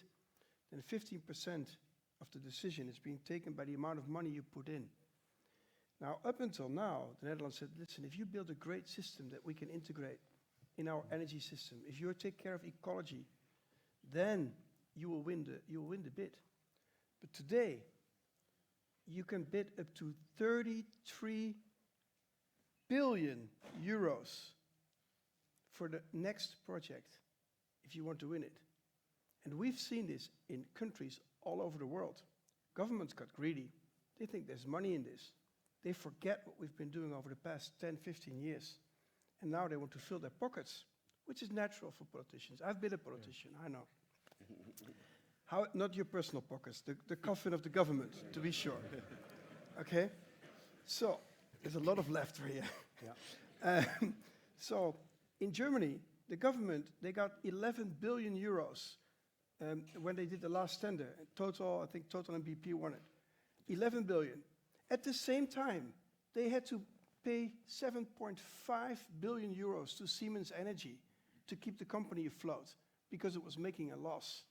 then 15% of the decision is being taken by the amount of money you put in. Now, up until now, the Netherlands said, listen, if you build a great system that we can integrate in our energy system, if you take care of ecology, then you will win the bid. But today, you can bid up to 33 billion euros for the next project if you want to win it. And we've seen this in countries all over the world. Governments got greedy. They think there's money in this. They forget what we've been doing over the past 10, 15 years. And now they want to fill their pockets, which is natural for politicians. I've been a politician, I know. How, not your personal pockets, the coffin of the government, to be sure. Okay? So, there's a lot of laughter here. Yeah. So, in Germany, the government, they got 11 billion euros when they did the last tender. Total, I think Total and BP won it. 11 billion. At the same time, they had to pay 7.5 billion euros to Siemens Energy to keep the company afloat because it was making a loss.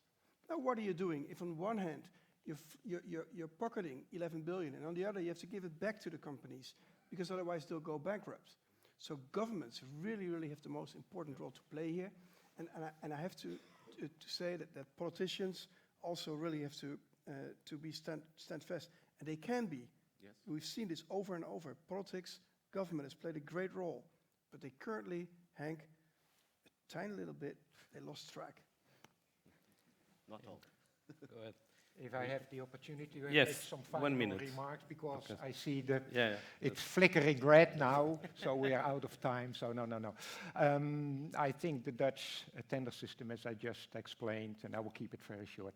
Now, what are you doing if on one hand, you're pocketing 11 billion, and on the other, you have to give it back to the companies because otherwise they'll go bankrupt. So governments really, really have the most important role to play here. And I have to say that politicians also really have to stand fast. And they can be. Yes. We've seen this over and over. Politics, government has played a great role. But they currently, Henk, a tiny little bit, they lost track. Not all. Go ahead. If I have the opportunity to Yes, make some 1 final minute. remarks, because Okay. I see that Yeah. it's flickering red now, so we are out of time, so no. I think the Dutch tender system, as I just explained, and I will keep it very short,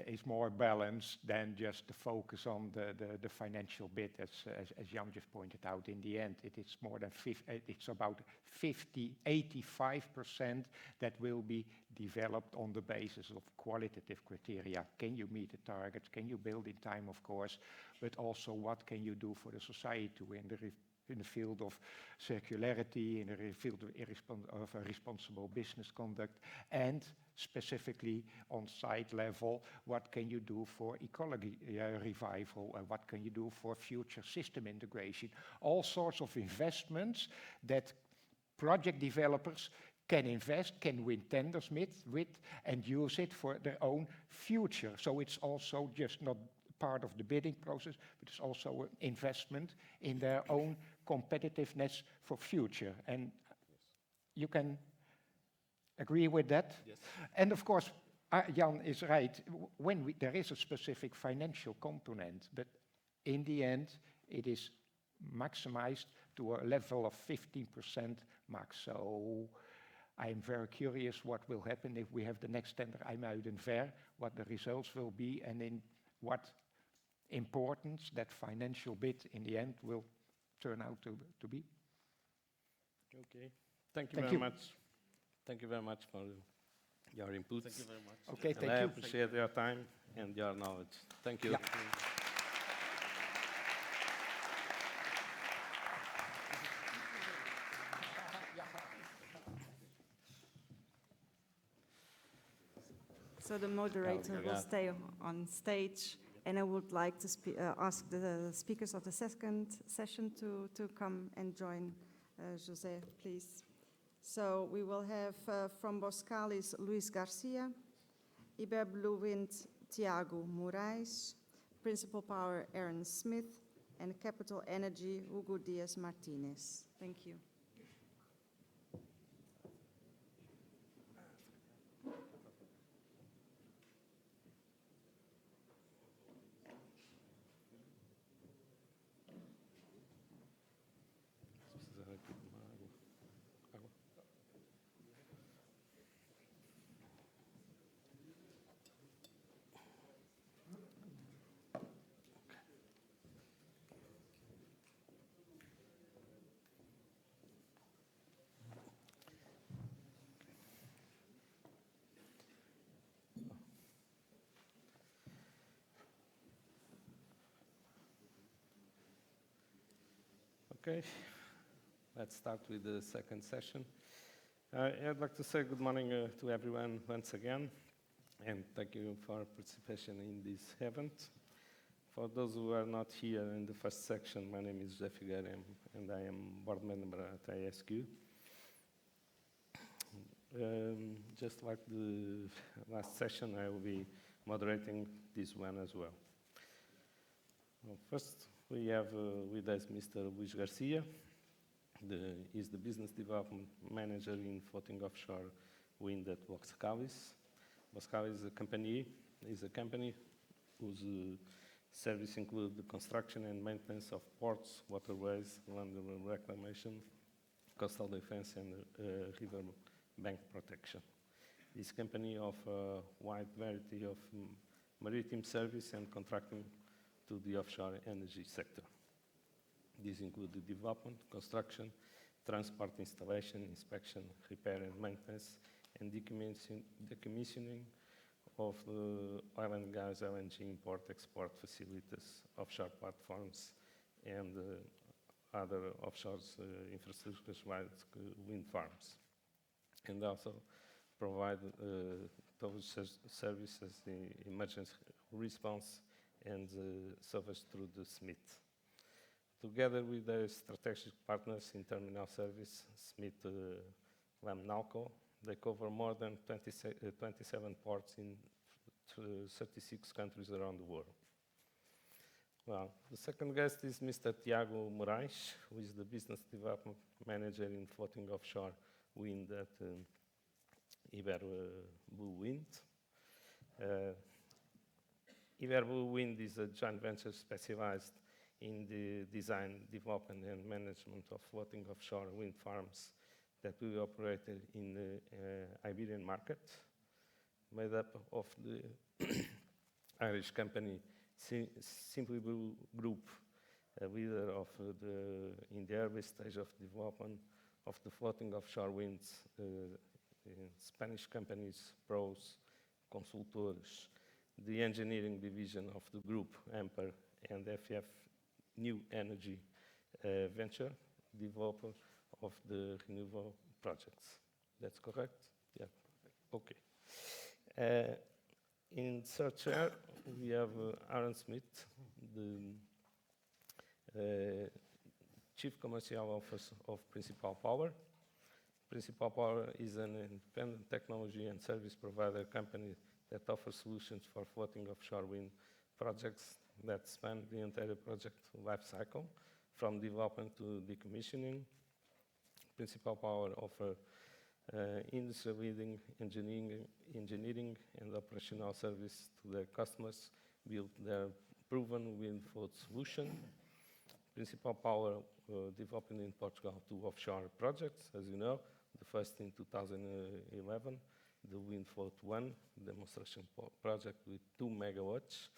is more balanced than just the focus on the financial bit, as Jan just pointed out. In the end, it is more than it's about 85% that will be developed on the basis of qualitative criteria. Can you meet the targets? Can you build in time, of course, but also what can you do for the society in the field of circularity, in the field of responsible business conduct, and specifically on site level, what can you do for ecology revival, and what can you do for future system integration? All sorts of investments that project developers can invest, can win tenders with, and use it for their own future. So it's also just not part of the bidding process, but it's also an investment in their own competitiveness for future. And you can agree with that? Yes. And of course, Jan is right, when there is a specific financial component, but in the end, it is maximized to a level of 15% max. So I'm very curious what will happen if we have the next tender IJmuiden-Ver, what the results will be, and in what importance that financial bit in the end will turn out to be. Okay. Thank you Thank very you. much. Thank you very much for your inputs. Thank you very much. Okay, And thank I you. appreciate your time and your knowledge. Thank you. Yeah. So the moderator will stay on stage, and I would like to ask the speakers of the second session to come and join José, please. So we will have from Boskalis, Luis Garcia, IberBlue Wind, Tiago Morais, Principal Power, Aaron Smith, and Capital Energy, Hugo Diaz Martinez. Thank you. Okay, let's start with the second session. I'd like to say good morning to everyone once again, and thank you for participation in this event. For those who are not here in the first section, my name is José Figueira, and I am board member at ISQ. Just like the last session, I will be moderating this one as well. First, we have with us Mr. Luís Garcia. He's the business development manager in floating offshore wind at Boskalis. Boskalis is a company whose service includes the construction and maintenance of ports, waterways, land reclamation, coastal defense, and river bank protection. This company offers a wide variety of maritime service and contracting to the offshore energy sector. These include the development, construction, transport, installation, inspection, repair and maintenance, and decommissioning of the oil and gas, LNG import-export facilities, offshore platforms, and other offshore infrastructures like wind farms. And also provide those services in emergency response and service through the Smith. Together with their strategic partners in terminal service, Smith Lamnalco, they cover more than 27 ports in 36 countries around the world. Well, the second guest is Mr. Tiago Morais, who is the business development manager in floating offshore wind at IberBlue Wind. IberBlue Wind is a joint venture specialized in the design, development, and management of floating offshore wind farms that we operate in the Iberian market, made up of the Irish company Simply Blue Group, a leader of in the early stage of development of the floating offshore winds, Spanish companies, Pros, Consultores, the engineering division of the group, Amper, and FF New Energy venture, developer of the renewable projects. That's correct? Yeah, okay. In third chair, we have Aaron Smith, the Chief Commercial Officer of Principal Power. Principal Power is an independent technology and service provider company that offers solutions for floating offshore wind projects that span the entire project life cycle, from development to decommissioning. Principal Power offers industry-leading engineering and operational service to their customers, build their proven wind float solution. Principal Power developing in Portugal 2 offshore projects, as you know, the first in 2011, the Wind Float 1 demonstration project with 2 megawatts,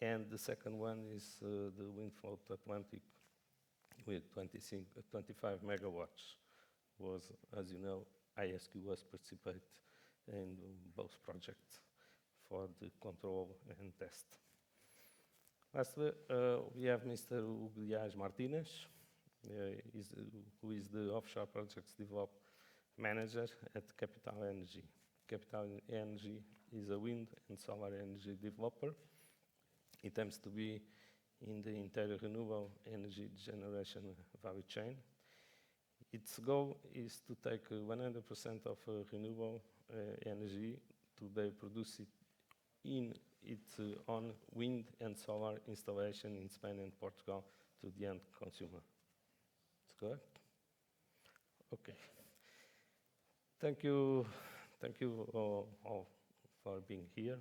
and the second one is the Wind Float Atlantic with 25 megawatts. Was, as you know, ISQ was participate in both projects for the control and test. Lastly, we have Mr. Hugo Martinez, who is the offshore projects development manager at Capital Energy. Capital Energy is a wind and solar energy developer. It aims to be in the entire renewable energy generation value chain. Its goal is to take 100% of renewable energy to produce it in its own wind and solar installation in Spain and Portugal to the end consumer. Is correct? Okay. Thank you all for being here.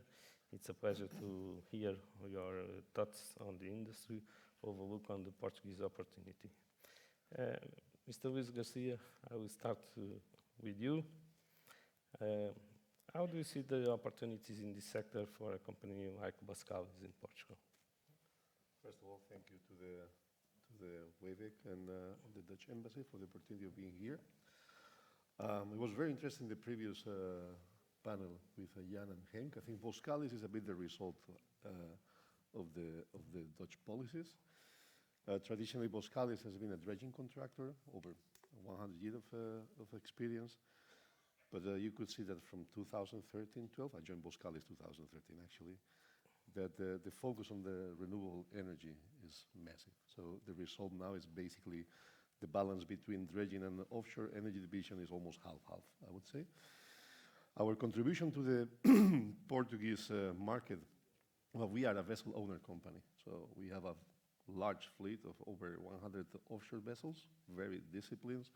It's a pleasure to hear your thoughts on the industry, overlook on the Portuguese opportunity. Mr. Luís Garcia, I will start with you. How do you see the opportunities in this sector for a company like Boskalis in Portugal? First of all, thank you to the WavEC and the Dutch Embassy for the opportunity of being here. It was very interesting, the previous panel with Jan and Henk. I think Boskalis is a bit the result of the Dutch policies. Traditionally, Boskalis has been a dredging contractor, over 100 years of experience. But you could see that from 2013-12, I joined Boskalis 2013 actually, that the focus on the renewable energy is massive. So the result now is basically the balance between dredging and the offshore energy division is almost half-half, I would say. Our contribution to the Portuguese market, well, we are a vessel owner company. So we have a large fleet of over 100 offshore vessels, very disciplines,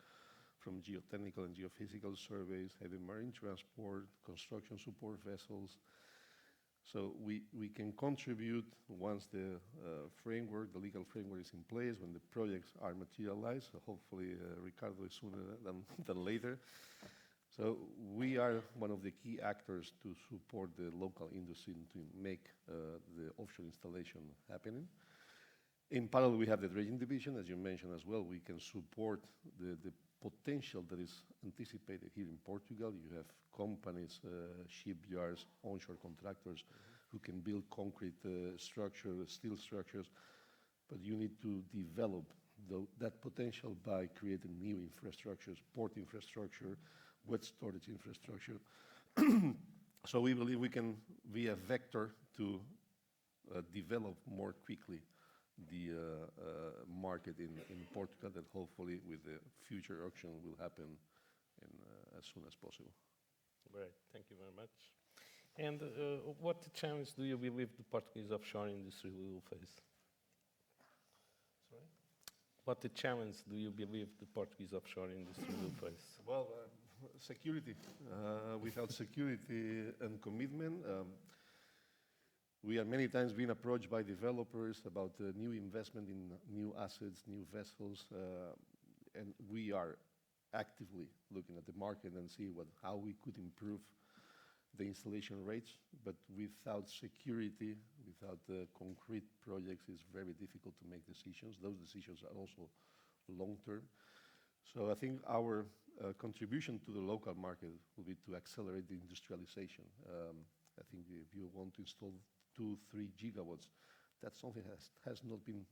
from geotechnical and geophysical surveys, heavy marine transport, construction support vessels. So we can contribute once the framework, the legal framework is in place, when the projects are materialized. So hopefully Ricardo is sooner than later. So we are one of the key actors to support the local industry to make the offshore installation happening. In parallel, we have the dredging division, as you mentioned as well. We can support the potential that is anticipated here in Portugal. You have companies, shipyards, onshore contractors who can build concrete structures, steel structures, but you need to develop that potential by creating new infrastructures, port infrastructure, wet storage infrastructure. So we believe we can be a vector to develop more quickly the market in Portugal, that hopefully with the future auction will happen as soon as possible. Great, thank you very much. And what challenge do you believe the Portuguese offshore industry will face? Sorry? What challenge do you believe the Portuguese offshore industry will face? Well, security. Without security and commitment, we are many times being approached by developers about new investment in new assets, new vessels, and we are actively looking at the market and see how we could improve the installation rates. But without security, without concrete projects, it's very difficult to make decisions. Those decisions are also long-term. So I think our contribution to the local market will be to accelerate the industrialization. I think if you want to install 2-3 gigawatts, that's something that has not been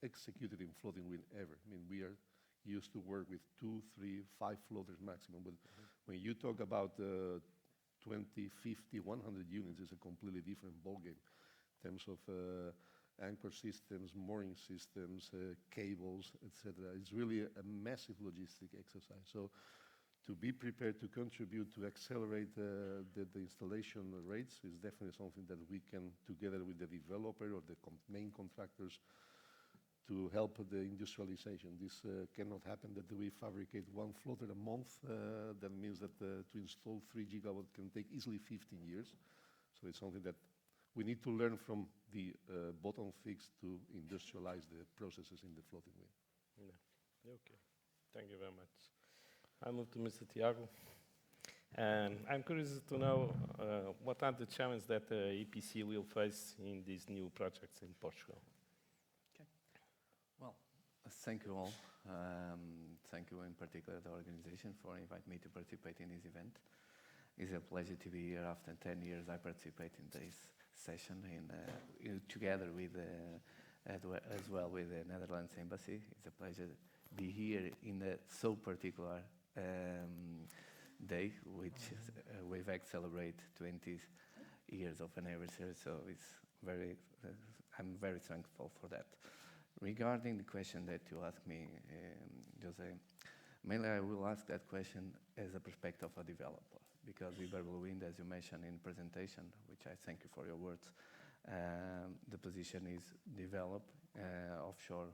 executed in floating wind ever. I mean, we are used to work with 2, 3, 5 floaters maximum, but when you talk about 20, 50, 100 units, it's a completely different ballgame in terms of anchor systems, mooring systems, cables, etc. It's really a massive logistic exercise. So to be prepared to contribute to accelerate the installation rates is definitely something that we can, together with the developer or the main contractors, to help the industrialization. This cannot happen that we fabricate 1 floater a month. That means that to install 3 gigawatts can take easily 15 years. So it's something that we need to learn from the bottom fix to industrialize the processes in the floating wind. Yeah. Okay, thank you very much. I move to Mr. Tiago. I'm curious to know what are the challenges that EPC will face in these new projects in Portugal? Okay. Well, thank you all. Thank you in particular the organization for inviting me to participate in this event. It's a pleasure to be here. After 10 years, I participate in this session together with as well with the Netherlands Embassy. It's a pleasure to be here in a so particular day, which WavEC celebrate 20 years of anniversary. So it's very, I'm very thankful for that. Regarding the question that you asked me, José, mainly I will ask that question as a perspective of a developer, because IberBlue, as you mentioned in presentation, which I thank you for your words, the position is develop offshore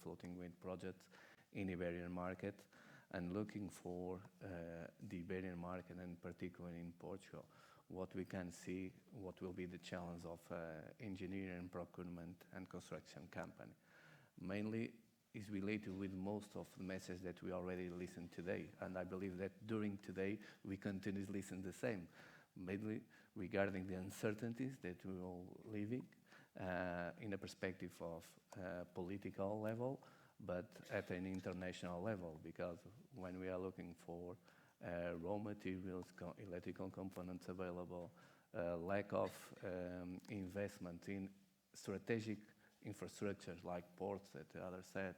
floating wind projects in Iberian market, and looking for the Iberian market, and particularly in Portugal, what we can see, what will be the challenge of engineering, procurement, and construction company. Mainly is related with most of the message that we already listened today, and I believe that during today we continue to listen the same, mainly regarding the uncertainties that we are living in a perspective of political level, but at an international level, because when we are looking for raw materials, electrical components available, lack of investment in strategic infrastructures like ports that the other said,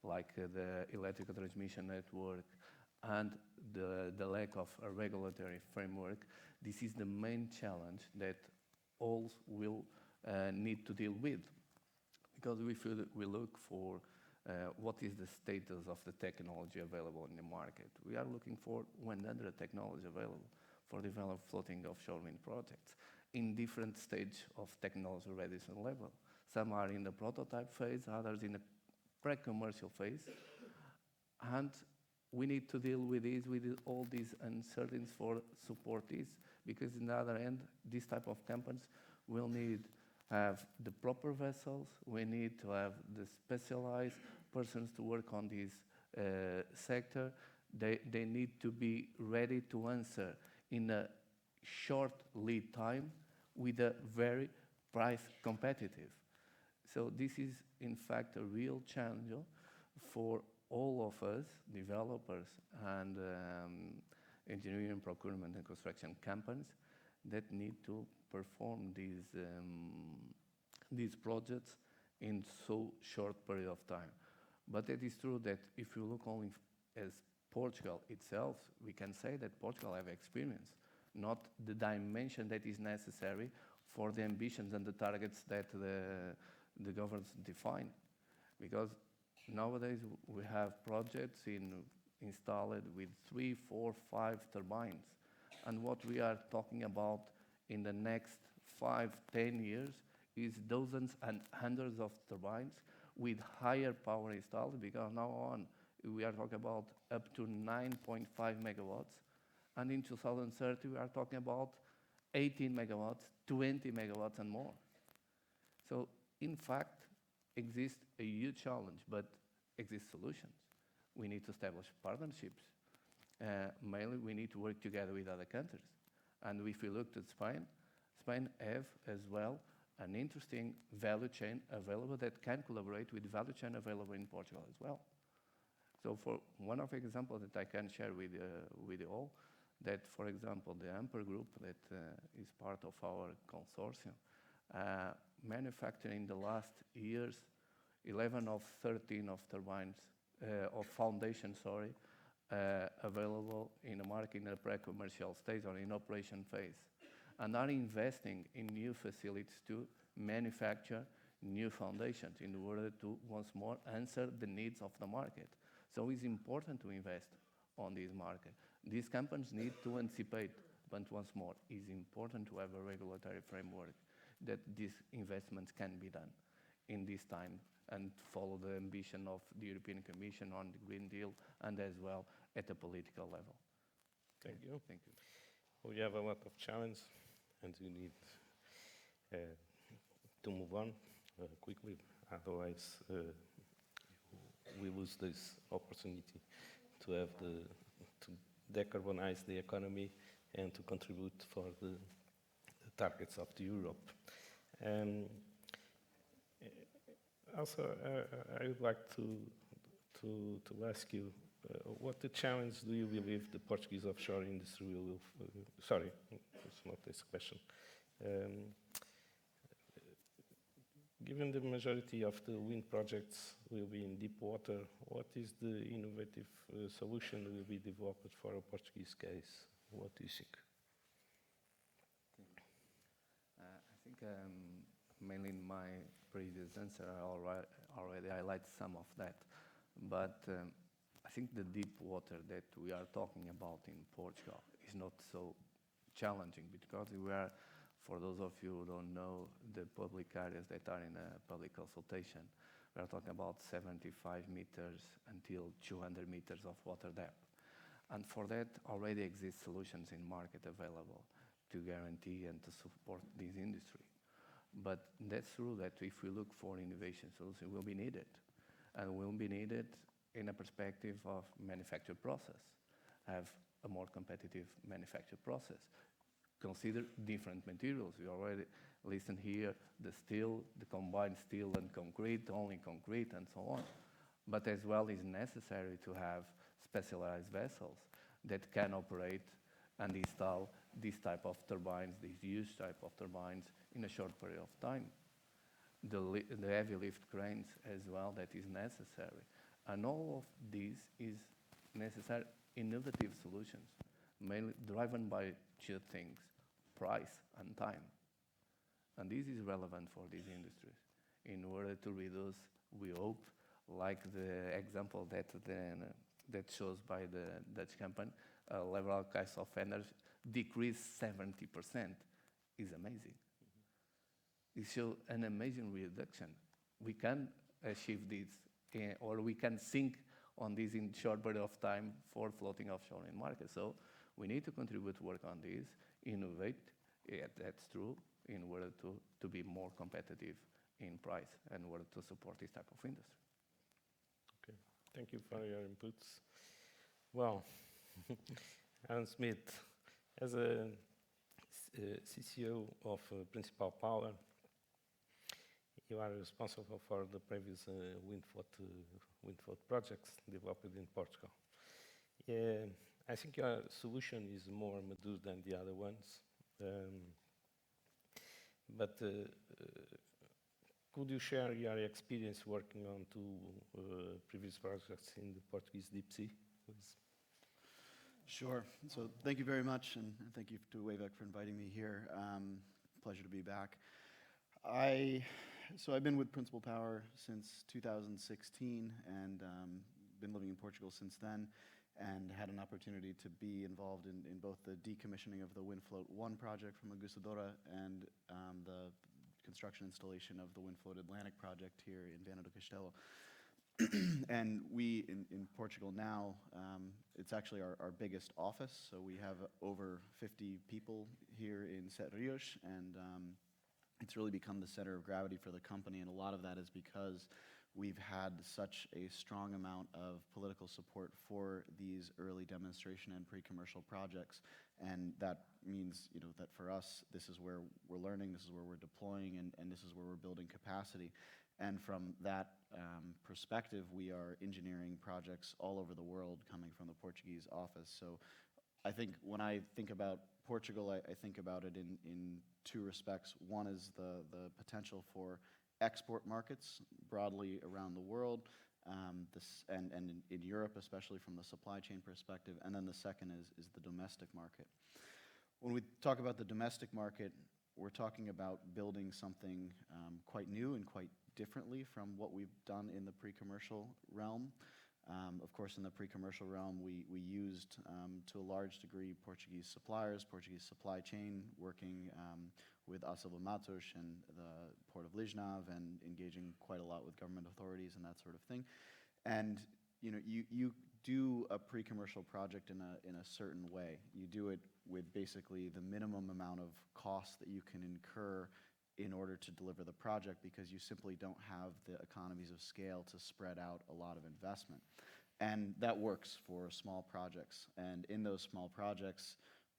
like the electrical transmission network, and the lack of a regulatory framework, this is the main challenge that all will need to deal with. Because if we look for what is the status of the technology available in the market, we are looking for 100 technology available for develop floating offshore wind projects in different stage of technology readiness level. Some are in the prototype phase, others in the pre-commercial phase. And we need to deal with this, with all these uncertainties for support this, because on the other end, this type of companies will need have the proper vessels, we need to have the specialized persons to work on this sector. They need to be ready to answer in a short lead time with a very price competitive. So this is in fact a real challenge for all of us, developers and engineering, procurement and construction companies that need to perform these projects in so short period of time. But it is true that if you look only as Portugal itself, we can say that Portugal have experience, not the dimension that is necessary for the ambitions and the targets that the governments define. Because nowadays we have projects installed with 3, 4, 5 turbines. And what we are talking about in the next 5, 10 years is dozens and hundreds of turbines with higher power installed, because now on we are talking about up to 9.5 megawatts. And in 2030 we are talking about 18 megawatts, 20 megawatts and more. So in fact, exists a huge challenge, but exist solutions. We need to establish partnerships. Mainly we need to work together with other countries. And if we looked at Spain, Spain have as well an interesting value chain available that can collaborate with the value chain available in Portugal as well. So for one of the examples that I can share with you all, that for example the Amper group that is part of our consortium, manufacturing in the last years 11 of 13 of turbines, of foundation, available in the market in a pre-commercial stage or in operation phase, and are investing in new facilities to manufacture new foundations in order to once more answer the needs of the market. So it's important to invest on this market. These companies need to anticipate, but once more, it's important to have a regulatory framework that these investments can be done in this time and follow the ambition of the European Commission on the Green Deal and as well at the political level. Thank you. Thank you. We have a lot of challenge and we need to move on quickly, otherwise we lose this opportunity to have to decarbonize the economy and to contribute for the targets of the Europe. Also, I would like to ask you, what the challenge do you believe the Portuguese offshore industry will, sorry, it's not this question. Given the majority of the wind projects will be in deep water, what is the innovative solution that will be developed for a Portuguese case? What do you think? I think mainly in my previous answer I already highlighted some of that. But I think the deep water that we are talking about in Portugal is not so challenging, because we are, for those of you who don't know, the public areas that are in a public consultation, we are talking about 75 meters until 200 meters of water depth. And for that already exist solutions in market available to guarantee and to support this industry. But that's true that if we look for innovation solutions, will be needed. And will be needed in a perspective of manufacture process, have a more competitive manufacture process. Consider different materials. We already listened here, the steel, the combined steel and concrete, only concrete and so on. But as well is necessary to have specialized vessels that can operate and install this type of turbines, these huge type of turbines in a short period of time. The heavy lift cranes as well that is necessary. And all of this is necessary innovative solutions, mainly driven by two things, price and time. And this is relevant for these industries. In order to reduce, we hope, like the example that shows by the Dutch company, level cost of energy decreased 70%. Is amazing. It shows an amazing reduction. We can achieve this, or we can think on this in short period of time for floating offshore in market. So we need to contribute to work on this, innovate, yeah, that's true, in order to be more competitive in price and in order to support this type of industry. Okay, thank you for your inputs. Well, Hans Smith, as a CCO of Principal Power, you are responsible for the previous wind float projects developed in Portugal. I think your solution is more mature than the other ones. But could you share your experience working on two previous projects in the Portuguese deep sea, please? Sure. So thank you very much, and thank you to WavEC for inviting me here. Pleasure to be back. So I've been with Principal Power since 2016, and been living in Portugal since then, and had an opportunity to be involved in both the decommissioning of the Windfloat 1 project from Aguçadora and the construction installation of the Windfloat Atlantic project here in Viana do Castelo. And we, in Portugal now, it's actually our biggest office, so we have over 50 people here in Sete Rios, and it's really become the center of gravity for the company, and a lot of that is because we've had such a strong amount of political support for these early demonstration and pre-commercial projects, and that means, you know, that for us, this is where we're learning, this is where we're deploying, and this is where we're building capacity. And from that perspective, we are engineering projects all over the world coming from the Portuguese office. So I think when I think about Portugal, I think about it in two respects. One is the potential for export markets broadly around the world, and in Europe, especially from the supply chain perspective. And then the second is the domestic market. When we talk about the domestic market, we're talking about building something quite new and quite differently from what we've done in the pre-commercial realm. Of course, in the pre-commercial realm, we used, to a large degree, Portuguese suppliers, Portuguese supply chain, working with Aço Matos and the Port of Lisbon, and engaging quite a lot with government authorities and that sort of thing. And you know, you do a pre-commercial project in a certain way. You do it with basically the minimum amount of cost that you can incur in order to deliver the project, because you simply don't have the economies of scale to spread out a lot of investment. And that works for small projects. And in those small projects,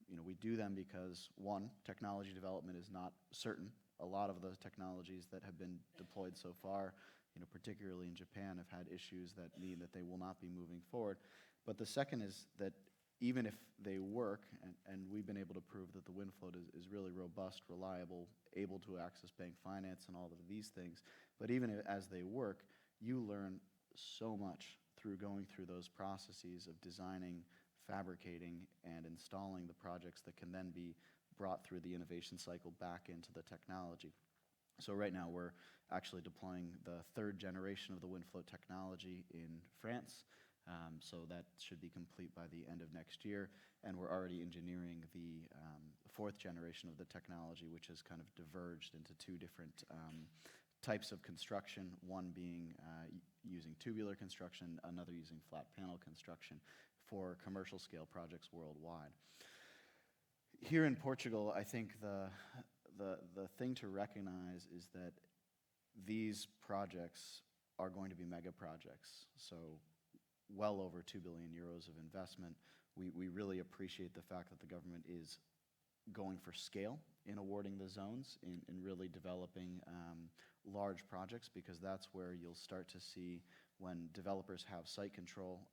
you know, we do them because, one, technology development is not certain. A lot of the technologies that have been deployed so far, you know, particularly in Japan, have had issues that mean that they will not be moving forward. But the second is that even if they work, and we've been able to prove that the Windfloat is really robust, reliable, able to access bank finance and all of these things, but even as they work, you learn so much through going through those processes of designing, fabricating, and installing the projects that can then be brought through the innovation cycle back into the technology. So right now we're actually deploying the third generation of the Windfloat technology in France. So that should be complete by the end of next year, and we're already engineering the fourth generation of the technology, which has kind of diverged into two different types of construction, one being using tubular construction, another using flat panel construction for commercial scale projects worldwide. Here in Portugal, I think the thing to recognize is that these projects are going to be mega projects. So well over 2 billion euros of investment. We really appreciate the fact that the government is going for scale in awarding the zones, in really developing large projects, because that's where you'll start to see, when developers have site control,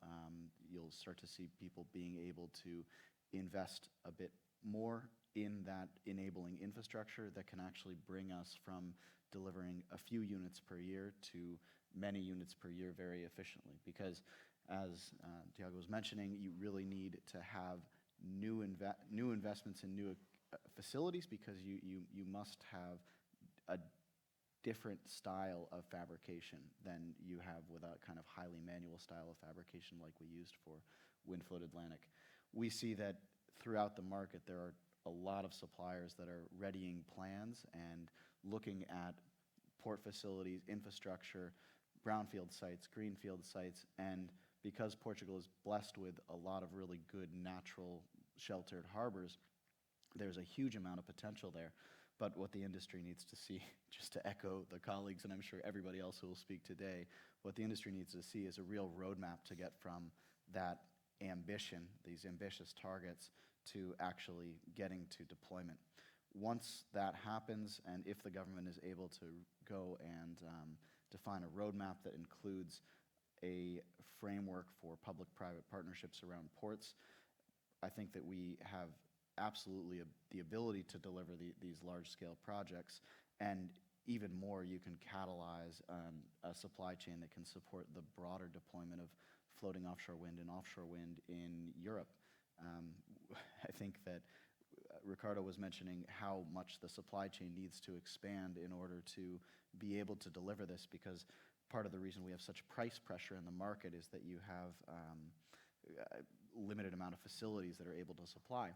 you'll start to see people being able to invest a bit more in that enabling infrastructure that can actually bring us from delivering a few units per year to many units per year very efficiently. Because as Tiago was mentioning, you really need to have new investments in new facilities, because you must have a different style of fabrication than you have with a kind of highly manual style of fabrication like we used for Windfloat Atlantic. We see that throughout the market there are a lot of suppliers that are readying plans and looking at port facilities, infrastructure, brownfield sites, greenfield sites, and because Portugal is blessed with a lot of really good natural sheltered harbors, there's a huge amount of potential there. But what the industry needs to see, just to echo the colleagues, and I'm sure everybody else who will speak today, what the industry needs to see is a real roadmap to get from that ambition, these ambitious targets, to actually getting to deployment. Once that happens, and if the government is able to go and define a roadmap that includes a framework for public-private partnerships around ports, I think that we have absolutely the ability to deliver these large-scale projects, and even more, you can catalyze a supply chain that can support the broader deployment of floating offshore wind and offshore wind in Europe. I think that Ricardo was mentioning how much the supply chain needs to expand in order to be able to deliver this, because part of the reason we have such price pressure in the market is that you have a limited amount of facilities that are able to supply.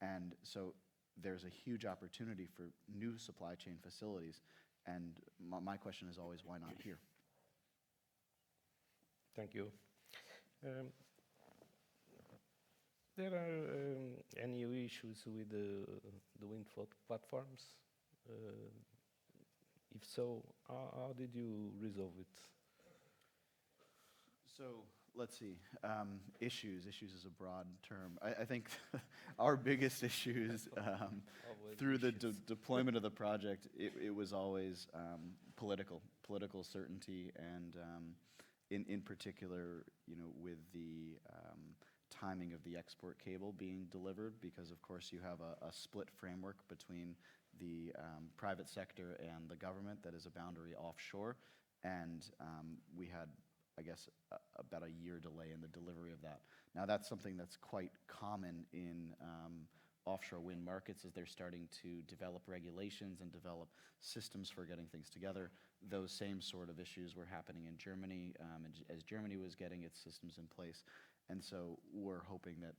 And so there's a huge opportunity for new supply chain facilities. And my question is always, why not here? Thank you. There are any issues with the wind float platforms? If so, how did you resolve it? So let's see. Issues is a broad term. I think our biggest issues through the deployment of the project, it was always political certainty, and in particular, with the timing of the export cable being delivered, because of course you have a split framework between the private sector and the government that is a boundary offshore, and we had, I guess, about a year delay in the delivery of that. Now that's something that's quite common in offshore wind markets, as they're starting to develop regulations and develop systems for getting things together. Those same sort of issues were happening in Germany as Germany was getting its systems in place. And so we're hoping that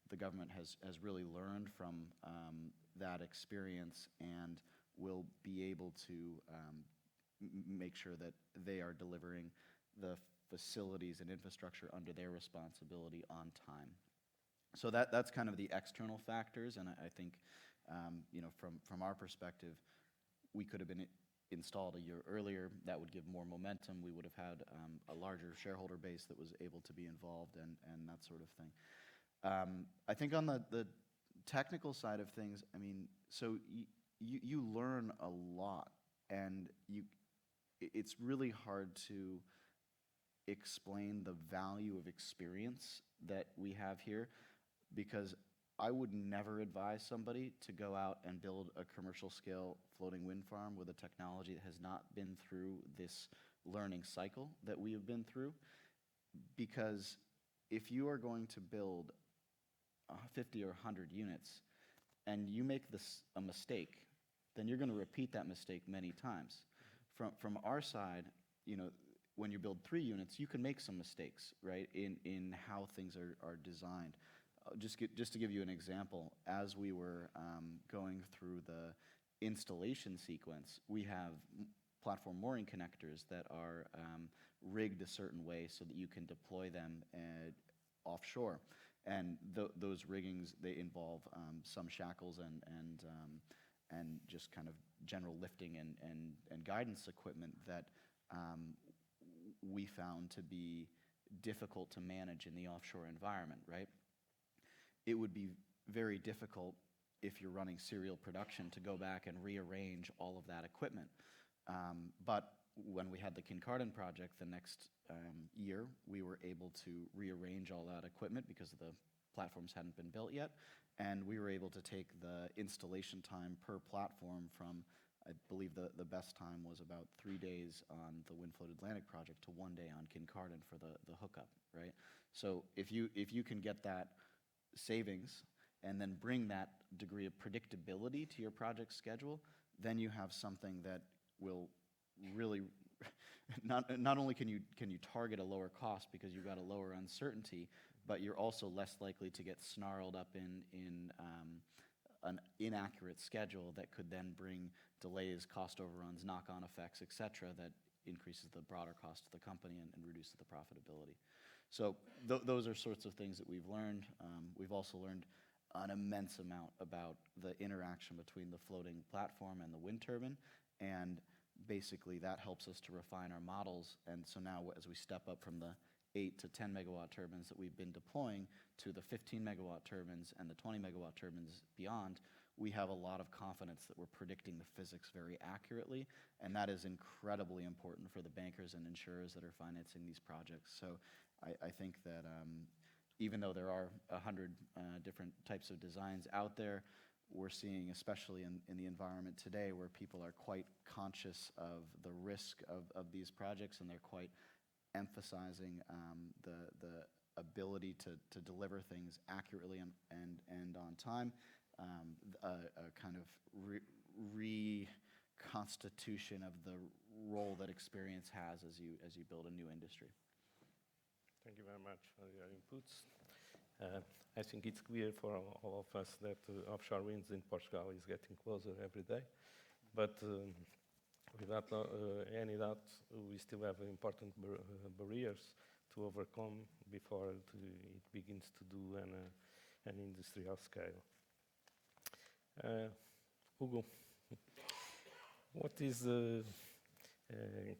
the government has really learned from that experience and will be able to make sure that they are delivering the facilities and infrastructure under their responsibility on time. So that's kind of the external factors, and I think from our perspective, we could have been installed a year earlier. That would give more momentum. We would have had a larger shareholder base that was able to be involved, and that sort of thing. I think on the technical side of things, I mean, so you learn a lot, and it's really hard to explain the value of experience that we have here, because I would never advise somebody to go out and build a commercial scale floating wind farm with a technology that has not been through this learning cycle that we have been through. Because if you are going to build 50 or 100 units and you make a mistake, then you're going to repeat that mistake many times. From our side, when you build 3 units, you can make some mistakes, right, in how things are designed. Just to give you an example, as we were going through the installation sequence, we have platform mooring connectors that are rigged a certain way so that you can deploy them offshore. And those riggings, they involve some shackles and just kind of general lifting and guidance equipment that we found to be difficult to manage in the offshore environment, right? It would be very difficult if you're running serial production to go back and rearrange all of that equipment. But when we had the Kincardine project the next year, we were able to rearrange all that equipment because the platforms hadn't been built yet, and we were able to take the installation time per platform from I believe the best time was about 3 days on the Windfloat Atlantic project to 1 day on Kincardine for the hookup, right? So if you can get that savings and then bring that degree of predictability to your project schedule, then you have something that will really not only can you target a lower cost because you've got a lower uncertainty, but you're also less likely to get snarled up in an inaccurate schedule that could then bring delays, cost overruns, knock-on effects, et cetera, that increases the broader cost to the company and reduces the profitability. So those are sorts of things that we've learned. We've also learned an immense amount about the interaction between the floating platform and the wind turbine, and basically that helps us to refine our models. And so now as we step up from the 8 to 10 megawatt turbines that we've been deploying to the 15 megawatt turbines and the 20 megawatt turbines beyond, we have a lot of confidence that we're predicting the physics very accurately, and that is incredibly important for the bankers and insurers that are financing these projects. So I think that even though there are 100 different types of designs out there, we're seeing, especially in the environment today, where people are quite conscious of the risk of these projects, and they're quite emphasizing the ability to deliver things accurately and on time, a kind of reconstitution of the role that experience has as you build a new industry. Thank you very much for your inputs. I think it's clear for all of us that offshore winds in Portugal is getting closer every day. But without any doubt, we still have important barriers to overcome before it begins to do an industrial scale. Hugo, what is the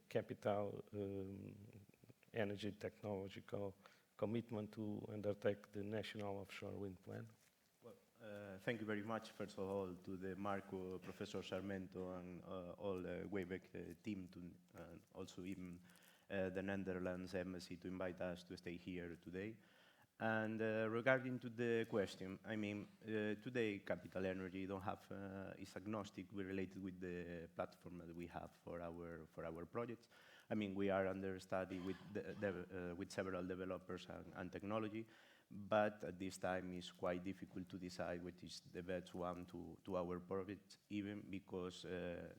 capital energy technological commitment to undertake the National Offshore Wind Plan? Well, thank you very much, first of all, to the Marco, Professor Sarmento, and all the WavEC team, and also even the Netherlands Embassy to invite us to stay here today. And regarding to the question, I mean, today Capital Energy don't have, is agnostic, we're related with the platform that we have for our projects. I mean, we are under study with several developers and technology, but at this time it's quite difficult to decide which is the best one to our projects, even because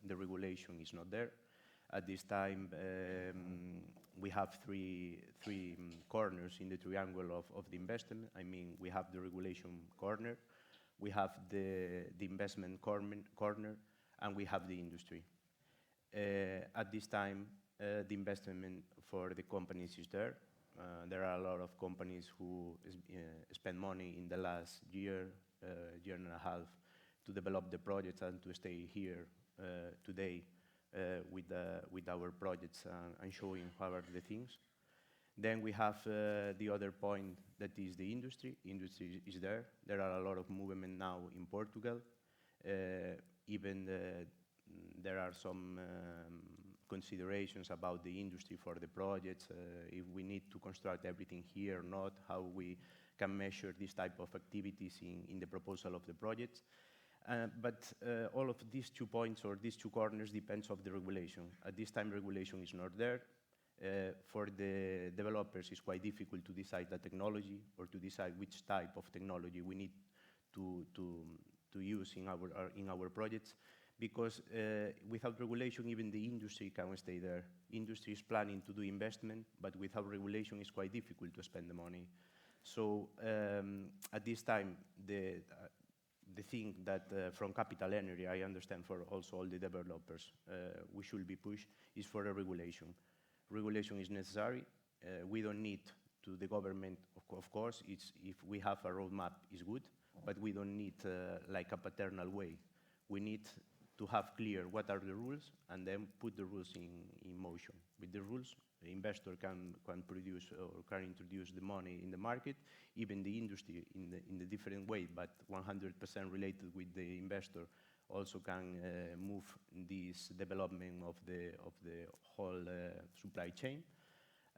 the regulation is not there. At this time, we have three corners in the triangle of the investment. I mean, we have the regulation corner, we have the investment corner, and we have the industry. At this time, the investment for the companies is there. There are a lot of companies who spend money in the last year and a half to develop the projects and to stay here today with our projects and showing how are the things. Then we have the other point that is the industry. Industry is there. There are a lot of movement now in Portugal. Even there are some considerations about the industry for the projects, if we need to construct everything here or not, how we can measure this type of activities in the proposal of the projects. But all of these 2 points or these 2 corners depends of the regulation. At this time, regulation is not there. For the developers, it's quite difficult to decide the technology or to decide which type of technology we need to use in our projects. Because without regulation, even the industry can't stay there. Industry is planning to do investment, but without regulation, it's quite difficult to spend the money. So at this time, the thing that from Capital Energy, I understand for also all the developers, we should be pushed, is for a regulation. Regulation is necessary. We don't need to the government, of course, if we have a roadmap, is good, but we don't need like a paternal way. We need to have clear what are the rules and then put the rules in motion. With the rules, the investor can produce or can introduce the money in the market, even the industry in the different way, but 100% related with the investor also can move this development of the whole supply chain.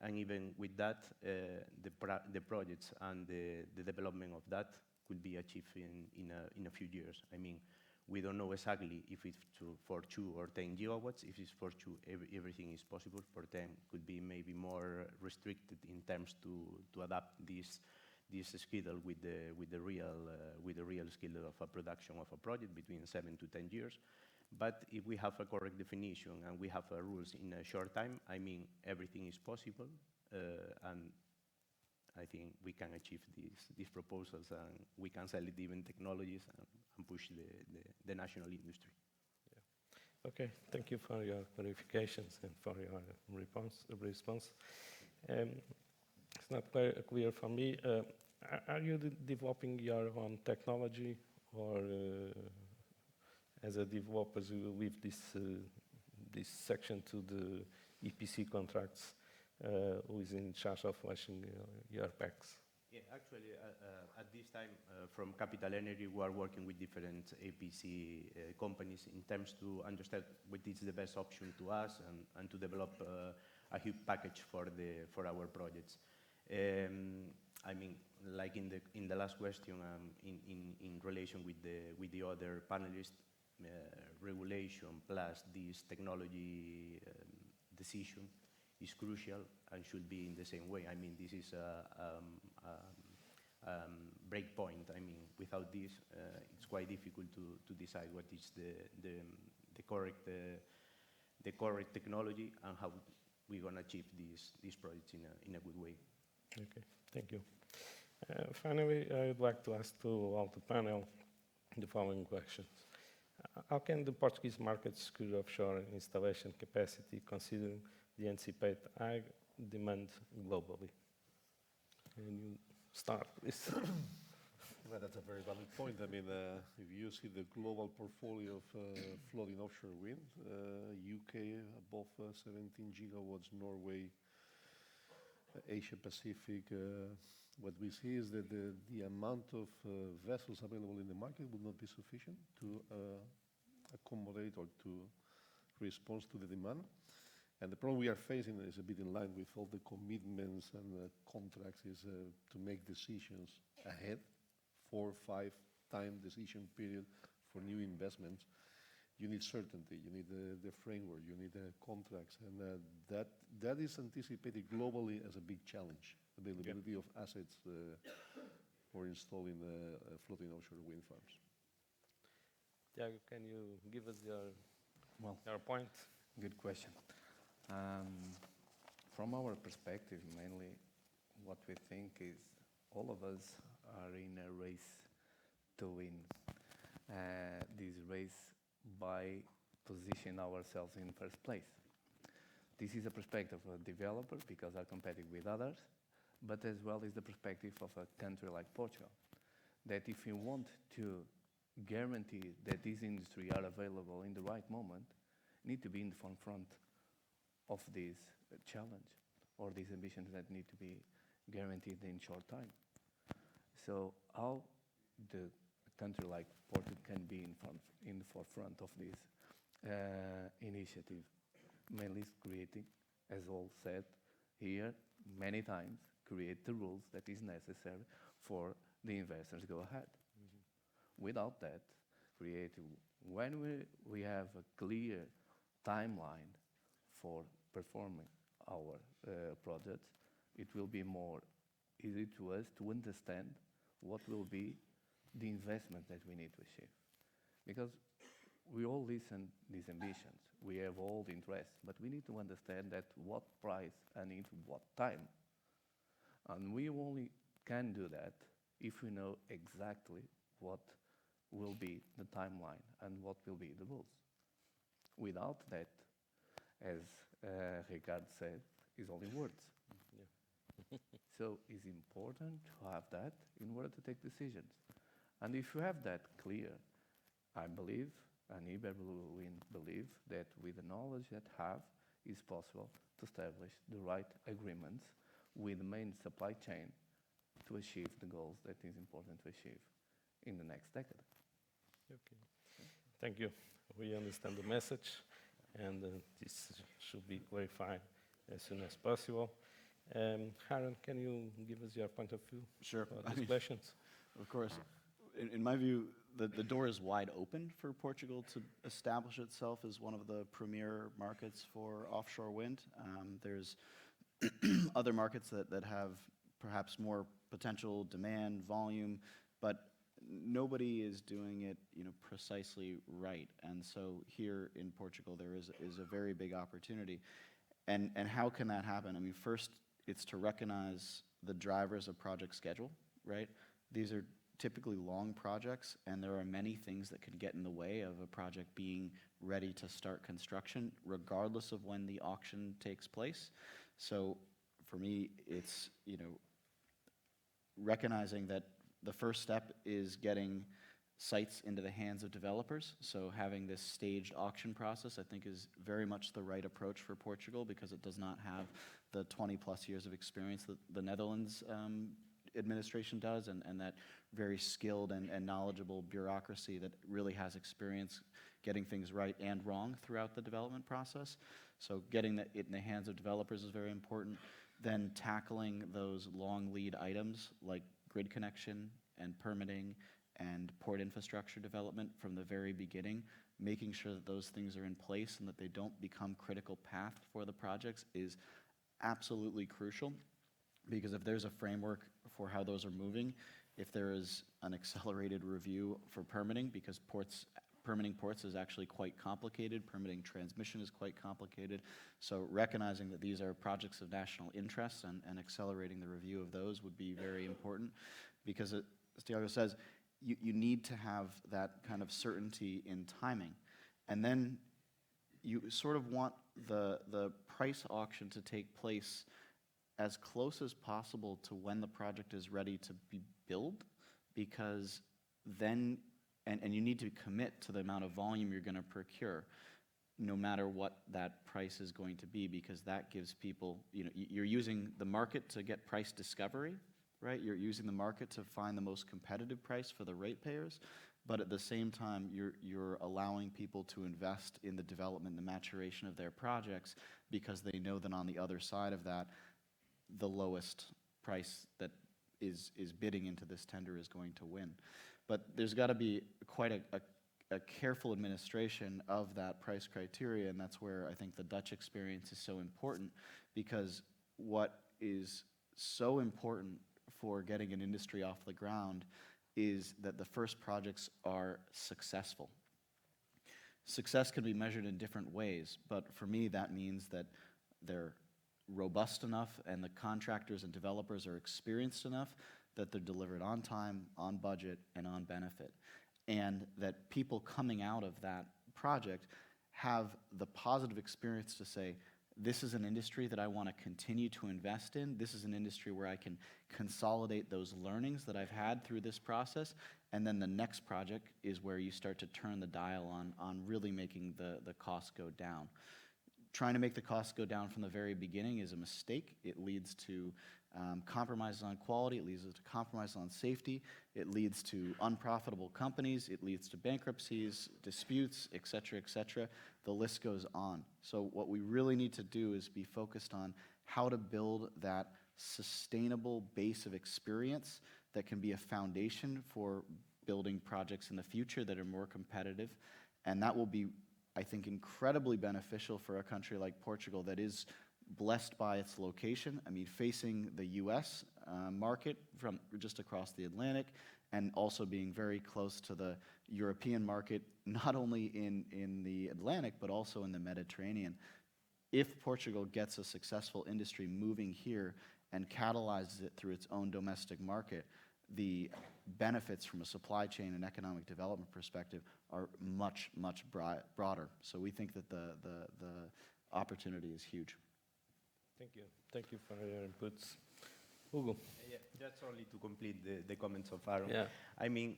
And even with that, the projects and the development of that could be achieved in a few years. I mean, We don't know exactly if it's for 2 or 10 gigawatts. If it's for 2, everything is possible. For 10, could be maybe more restricted in terms to adapt this schedule with the real schedule of a production of a project between 7 to 10 years. But if we have a correct definition and we have rules in a short time, I mean, everything is possible, and I think we can achieve these proposals, and we can sell it even technologies and push the national industry. Yeah. Okay, thank you for your clarifications and for your response. It's not clear for me. Are you developing your own technology, or as a developer with this section to the EPC contracts, who is in charge of launching your packs? Yeah, actually, at this time, from Capital Energy, we are working with different APC companies in terms to understand what is the best option to us and to develop a huge package for our projects. I mean, like in the last question, in relation with the other panelists, regulation plus this technology decision is crucial and should be in the same way. I mean, this is a break point. I mean, without this, it's quite difficult to decide what is the correct technology and how we're going to achieve these projects in a good way. Okay, thank you. Finally, I would like to ask to all the panel the following questions. How can the Portuguese market secure offshore installation capacity considering the anticipated high demand globally? Can you start, please? Well, that's a very valid point. I mean, if you see the global portfolio of floating offshore wind, UK above 17 gigawatts, Norway, Asia Pacific, what we see is that the amount of vessels available in the market will not be sufficient to accommodate or to respond to the demand. And the problem we are facing is a bit in line with all the commitments and contracts is to make decisions ahead, 4 or 5 time decision period for new investments. You need certainty, you need the framework, you need contracts, and that is anticipated globally as a big challenge, availability of assets for installing floating offshore wind farms. Tiago, can you give us your point? Good question. From our perspective, mainly what we think is all of us are in a race to win. This race by positioning ourselves in first place. This is a perspective of a developer because I'm competing with others, but as well is the perspective of a country like Portugal, that if you want to guarantee that this industry are available in the right moment, need to be in the front of this challenge or these ambitions that need to be guaranteed in short time. So how the country like Portugal can be in the forefront of this initiative, mainly creating, as all said here many times, create the rules that is necessary for the investors go ahead. Without that, when we have a clear timeline for performing our projects, it will be more easy to us to understand what will be the investment that we need to achieve. Because we all listen these ambitions, we have all the interests, but we need to understand at what price and in what time. And we only can do that if we know exactly what will be the timeline and what will be the rules. Without that, as Ricardo said, is only words. Yeah. So it's important to have that in order to take decisions. And if you have that clear, I believe, and IberBlue believe, that with the knowledge that have, it's possible to establish the right agreements with the main supply chain to achieve the goals that is important to achieve in the next decade. Okay. Thank you. We understand the message, and this should be clarified as soon as possible. Haran, can you give us your point of view? Sure. About these questions? Of course. In my view, the door is wide open for Portugal to establish itself as one of the premier markets for offshore wind. There's other markets that have perhaps more potential demand, volume, but nobody is doing it, precisely right. And so here in Portugal, there is a very big opportunity. And how can that happen? I mean, first, it's to recognize the drivers of project schedule, right? These are typically long projects, and there are many things that can get in the way of a project being ready to start construction, regardless of when the auction takes place. So for me, it's, recognizing that the first step is getting sites into the hands of developers. So having this staged auction process, I think, is very much the right approach for Portugal, because it does not have the 20+ years of experience that the Netherlands administration does, and that very skilled and knowledgeable bureaucracy that really has experience getting things right and wrong throughout the development process. So getting it in the hands of developers is very important. Then tackling those long lead items like grid connection and permitting and port infrastructure development from the very beginning, making sure that those things are in place and that they don't become critical path for the projects is absolutely crucial. Because if there's a framework for how those are moving, if there is an accelerated review for permitting, because permitting ports is actually quite complicated, permitting transmission is quite complicated, so recognizing that these are projects of national interest and accelerating the review of those would be very important, because as Tiago says, you need to have that kind of certainty in timing. And then you sort of want the price auction to take place as close as possible to when the project is ready to be built, because then, and you need to commit to the amount of volume you're going to procure, no matter what that price is going to be, because that gives people, you're using the market to get price discovery, right? You're using the market to find the most competitive price for the ratepayers, but at the same time, you're allowing people to invest in the development and the maturation of their projects, because they know that on the other side of that, the lowest price that is bidding into this tender is going to win. But there's got to be quite a careful administration of that price criteria, and that's where I think the Dutch experience is so important, because what is so important for getting an industry off the ground is that the first projects are successful. Success can be measured in different ways, but for me that means that they're robust enough and the contractors and developers are experienced enough that they're delivered on time, on budget, and on benefit. And that people coming out of that project have the positive experience to say, this is an industry that I want to continue to invest in. This is an industry where I can consolidate those learnings that I've had through this process. And then the next project is where you start to turn the dial on really making the costs go down. Trying to make the costs go down from the very beginning is a mistake. It leads to compromises on quality. It leads to compromises on safety. It leads to unprofitable companies. It leads to bankruptcies, disputes, et cetera, et cetera. The list goes on. So what we really need to do is be focused on how to build that sustainable base of experience that can be a foundation for building projects in the future that are more competitive. And that will be, I think, incredibly beneficial for a country like Portugal that is blessed by its location. I mean, facing the US market from just across the Atlantic, and also being very close to the European market, not only in the Atlantic, but also in the Mediterranean. If Portugal gets a successful industry moving here and catalyzes it through its own domestic market, the benefits from a supply chain and economic development perspective are much, much broader. So we think that the opportunity is huge. Thank you. Thank you for your inputs. Hugo. Yeah, just only to complete the comments of Aaron. Yeah. I mean,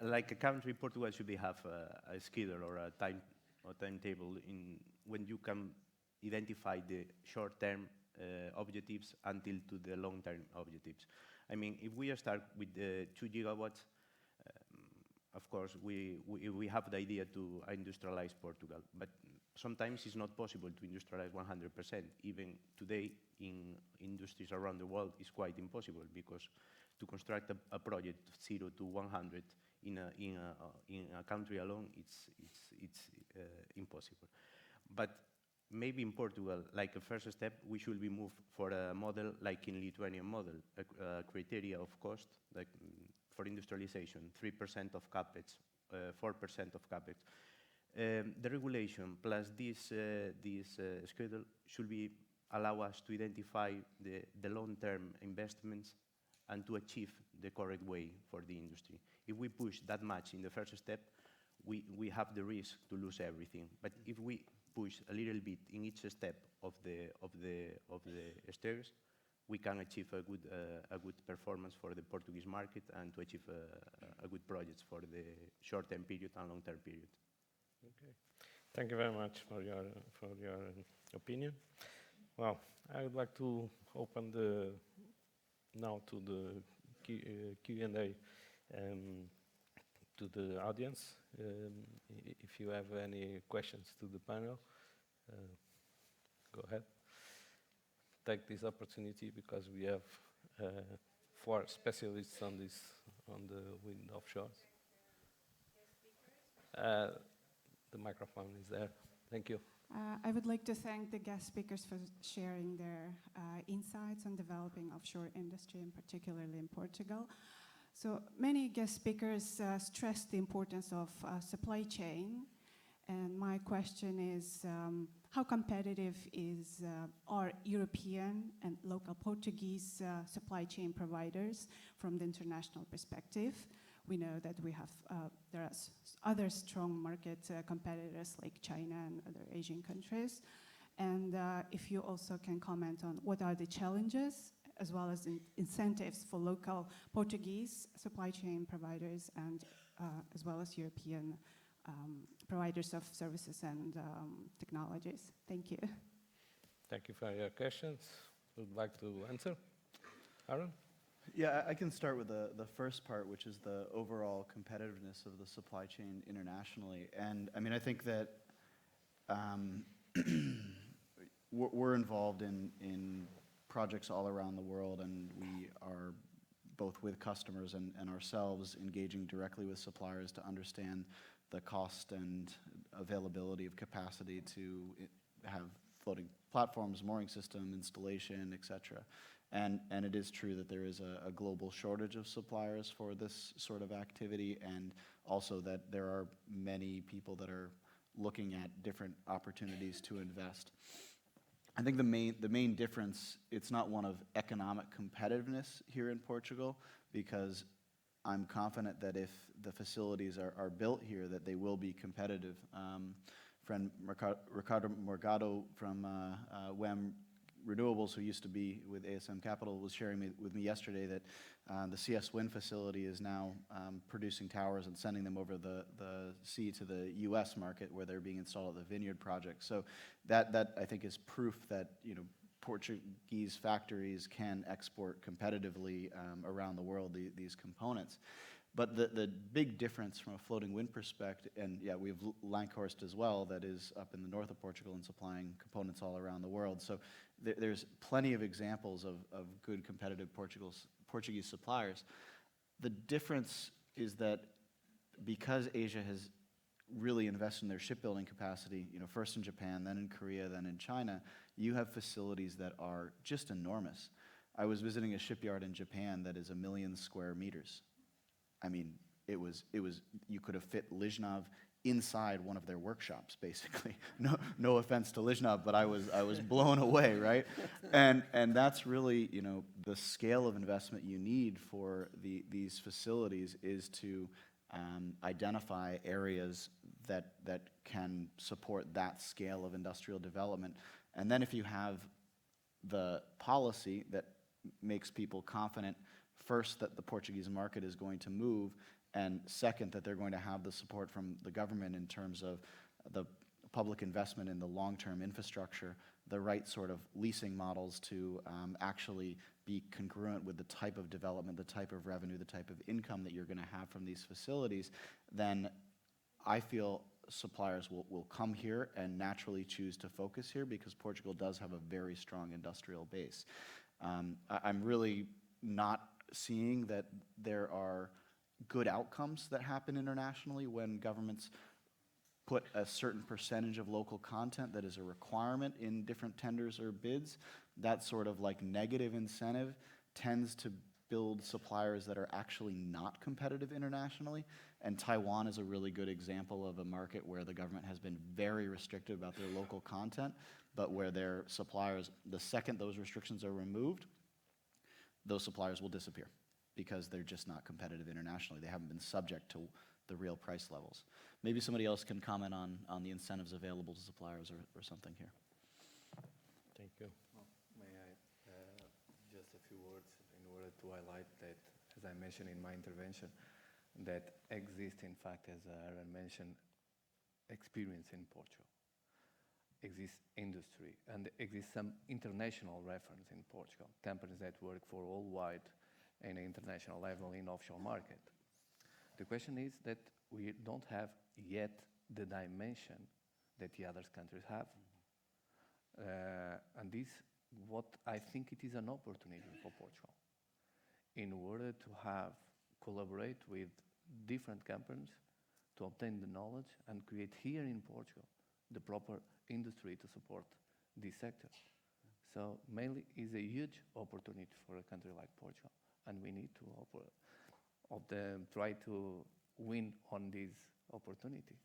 like a country, Portugal should have a schedule or a timetable in when you can identify the short-term objectives until to the long-term objectives. I mean, if we start with the 2 gigawatts, of course, we have the idea to industrialize Portugal, but sometimes it's not possible to industrialize 100%. Even today, in industries around the world, it's quite impossible, because to construct a project 0 to 100 in a country alone, it's impossible. But maybe in Portugal, like a first step, we should be moved for a model like in Lithuanian model, a criteria of cost, like for industrialization, 3% of capex, 4% of capex. The regulation plus this schedule should be allow us to identify the long-term investments and to achieve the correct way for the industry. If we push that much in the first step, we have the risk to lose everything. But if we push a little bit in each step of the stairs, we can achieve a good performance for the Portuguese market and to achieve a good projects for the short-term period and long-term period. Okay. Thank you very much for your opinion. Well, I would like to open now to the Q&A to the audience. If you have any questions to the panel, go ahead. Take this opportunity because we have 4 specialists on the wind offshore. The microphone is there. Thank you. I would like to thank the guest speakers for sharing their insights on developing offshore industry, and particularly in Portugal. So many guest speakers stressed the importance of supply chain, and my question is, how competitive are European and local Portuguese supply chain providers from the international perspective? We know that there are other strong market competitors like China and other Asian countries. And if you also can comment on what are the challenges as well as incentives for local Portuguese supply chain providers and as well as European providers of services and technologies. Thank you. Thank you for your questions. Would like to answer? Aaron? Yeah, I can start with the first part, which is the overall competitiveness of the supply chain internationally. And I mean, I think that we're involved in projects all around the world, and we are both with customers and ourselves engaging directly with suppliers to understand the cost and availability of capacity to have floating platforms, mooring system, installation, et cetera. And it is true that there is a global shortage of suppliers for this sort of activity, and also that there are many people that are looking at different opportunities to invest. I think the main difference, it's not one of economic competitiveness here in Portugal, because I'm confident that if the facilities are built here, that they will be competitive. Friend Ricardo Morgado from Renewables, who used to be with ASM Capital, was sharing with me yesterday that the CS Wind facility is now producing towers and sending them over the sea to the US market, where they're being installed at the Vineyard project. So that I think is proof that, you know, Portuguese factories can export competitively around the world these components. But the big difference from a floating wind perspective, and yeah, we have Lankhorst as well, that is up in the north of Portugal and supplying components all around the world. So there's plenty of examples of good competitive Portuguese suppliers. The difference is that because Asia has really invested in their shipbuilding capacity, you know, first in Japan, then in Korea, then in China, you have facilities that are just enormous. I was visiting a shipyard in Japan that is 1 million square meters. I mean, it was you could have fit Leemhuis inside one of their workshops, basically. No offense to Leemhuis, but I was blown away, right? And that's really, you know, the scale of investment you need for these facilities is to identify areas that can support that scale of industrial development. And then if you have the policy that makes people confident, first, that the Portuguese market is going to move, and second, that they're going to have the support from the government in terms of the public investment in the long-term infrastructure, the right sort of leasing models to actually be congruent with the type of development, the type of revenue, the type of income that you're going to have from these facilities, then I feel suppliers will come here and naturally choose to focus here, because Portugal does have a very strong industrial base. I'm really not seeing that there are good outcomes that happen internationally when governments put a certain percentage of local content that is a requirement in different tenders or bids. That sort of like negative incentive tends to build suppliers that are actually not competitive internationally. And Taiwan is a really good example of a market where the government has been very restrictive about their local content, but where their suppliers, the second those restrictions are removed, those suppliers will disappear because they're just not competitive internationally. They haven't been subject to the real price levels. Maybe somebody else can comment on the incentives available to suppliers or something here. Thank you. Well, may I just a few words in order to highlight that, as I mentioned in my intervention, that exists, in fact, as Aaron mentioned, experience in Portugal. Exists industry, and exists some international reference in Portugal, companies that work for worldwide and international level in offshore market. The question is that we don't have yet the dimension that the other countries have. And this, what I think it is an opportunity for Portugal in order to collaborate with different companies to obtain the knowledge and create here in Portugal the proper industry to support this sector. So mainly is a huge opportunity for a country like Portugal, and we need to try to win on this opportunity.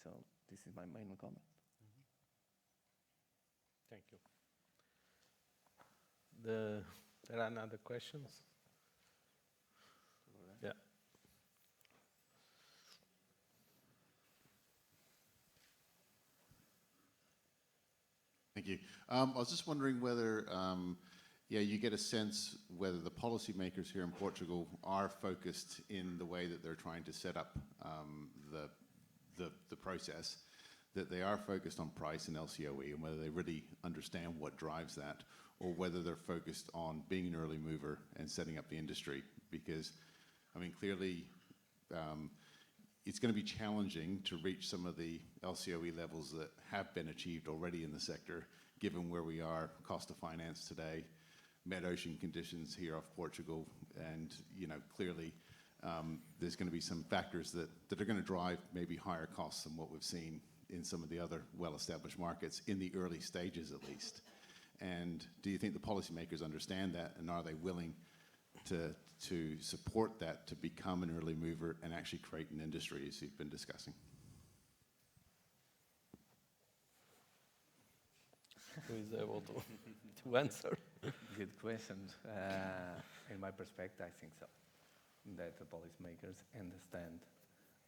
So this is my main comment. Thank you. There are other questions? Yeah. Thank you. I was just wondering whether, you get a sense whether the policymakers here in Portugal are focused in the way that they're trying to set up the process, that they are focused on price and LCOE, and whether they really understand what drives that, or whether they're focused on being an early mover and setting up the industry. Because, I mean, clearly, it's going to be challenging to reach some of the LCOE levels that have been achieved already in the sector, given where we are, cost of finance today, mid-ocean conditions here off Portugal, and clearly there's going to be some factors that are going to drive maybe higher costs than what we've seen in some of the other well-established markets in the early stages at least. And do you think the policymakers understand that, and are they willing to support that, to become an early mover and actually create an industry, as you've been discussing? Who is able to answer? Good question. In my perspective, I think so. That the policymakers understand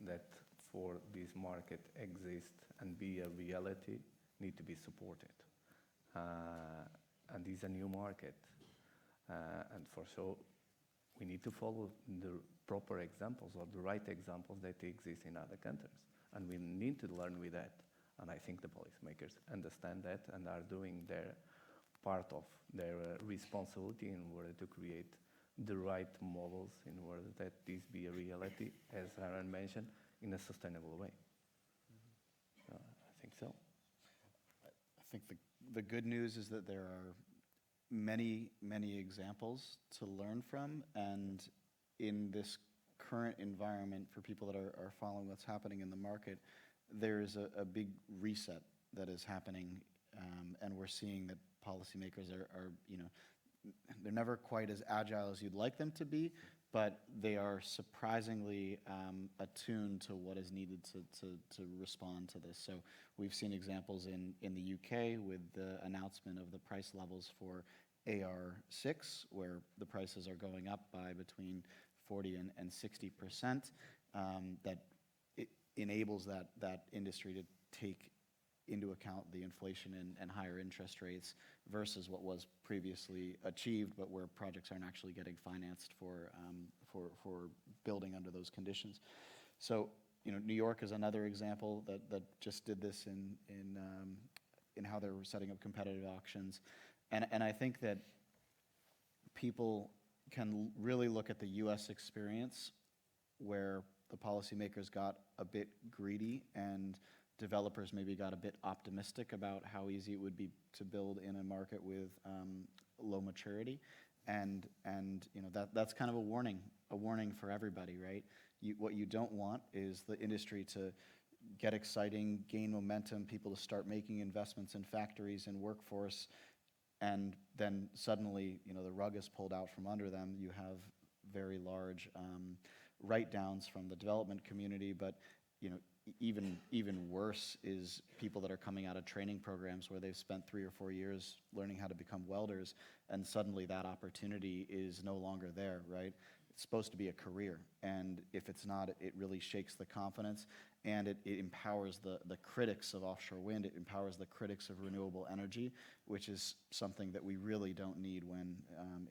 that for this market exist and be a reality, need to be supported. And this is a new market. And for so, we need to follow the proper examples or the right examples that exist in other countries. And we need to learn with that. And I think the policymakers understand that and are doing their part of their responsibility in order to create the right models in order that this be a reality, as Aaron mentioned, in a sustainable way. I think so. I think the good news is that there are many, many examples to learn from, and in this current environment, for people that are following what's happening in the market, there is a big reset that is happening, and we're seeing that policymakers are they're never quite as agile as you'd like them to be, but they are surprisingly attuned to what is needed to respond to this. So we've seen examples in the UK with the announcement of the price levels for AR6, where the prices are going up by between 40 and 60%. That it enables that industry to take into account the inflation and higher interest rates versus what was previously achieved, but where projects aren't actually getting financed for building under those conditions. So, New York is another example that just did this in how they're setting up competitive auctions, and I think that people can really look at the U.S. experience, where the policymakers got a bit greedy and developers maybe got a bit optimistic about how easy it would be to build in a market with low maturity. and you know, that's kind of a warning for everybody, right? What you don't want is the industry to get exciting, gain momentum, people to start making investments in factories and workforce, and then suddenly, you know, the rug is pulled out from under them. You have very large write-downs from the development community, but you know, even worse is people that are coming out of training programs where they've spent 3 or 4 years learning how to become welders, and suddenly that opportunity is no longer there, right? It's supposed to be a career, and if it's not, it really shakes the confidence, and it empowers the critics of offshore wind. It empowers the critics of renewable energy, which is something that we really don't need when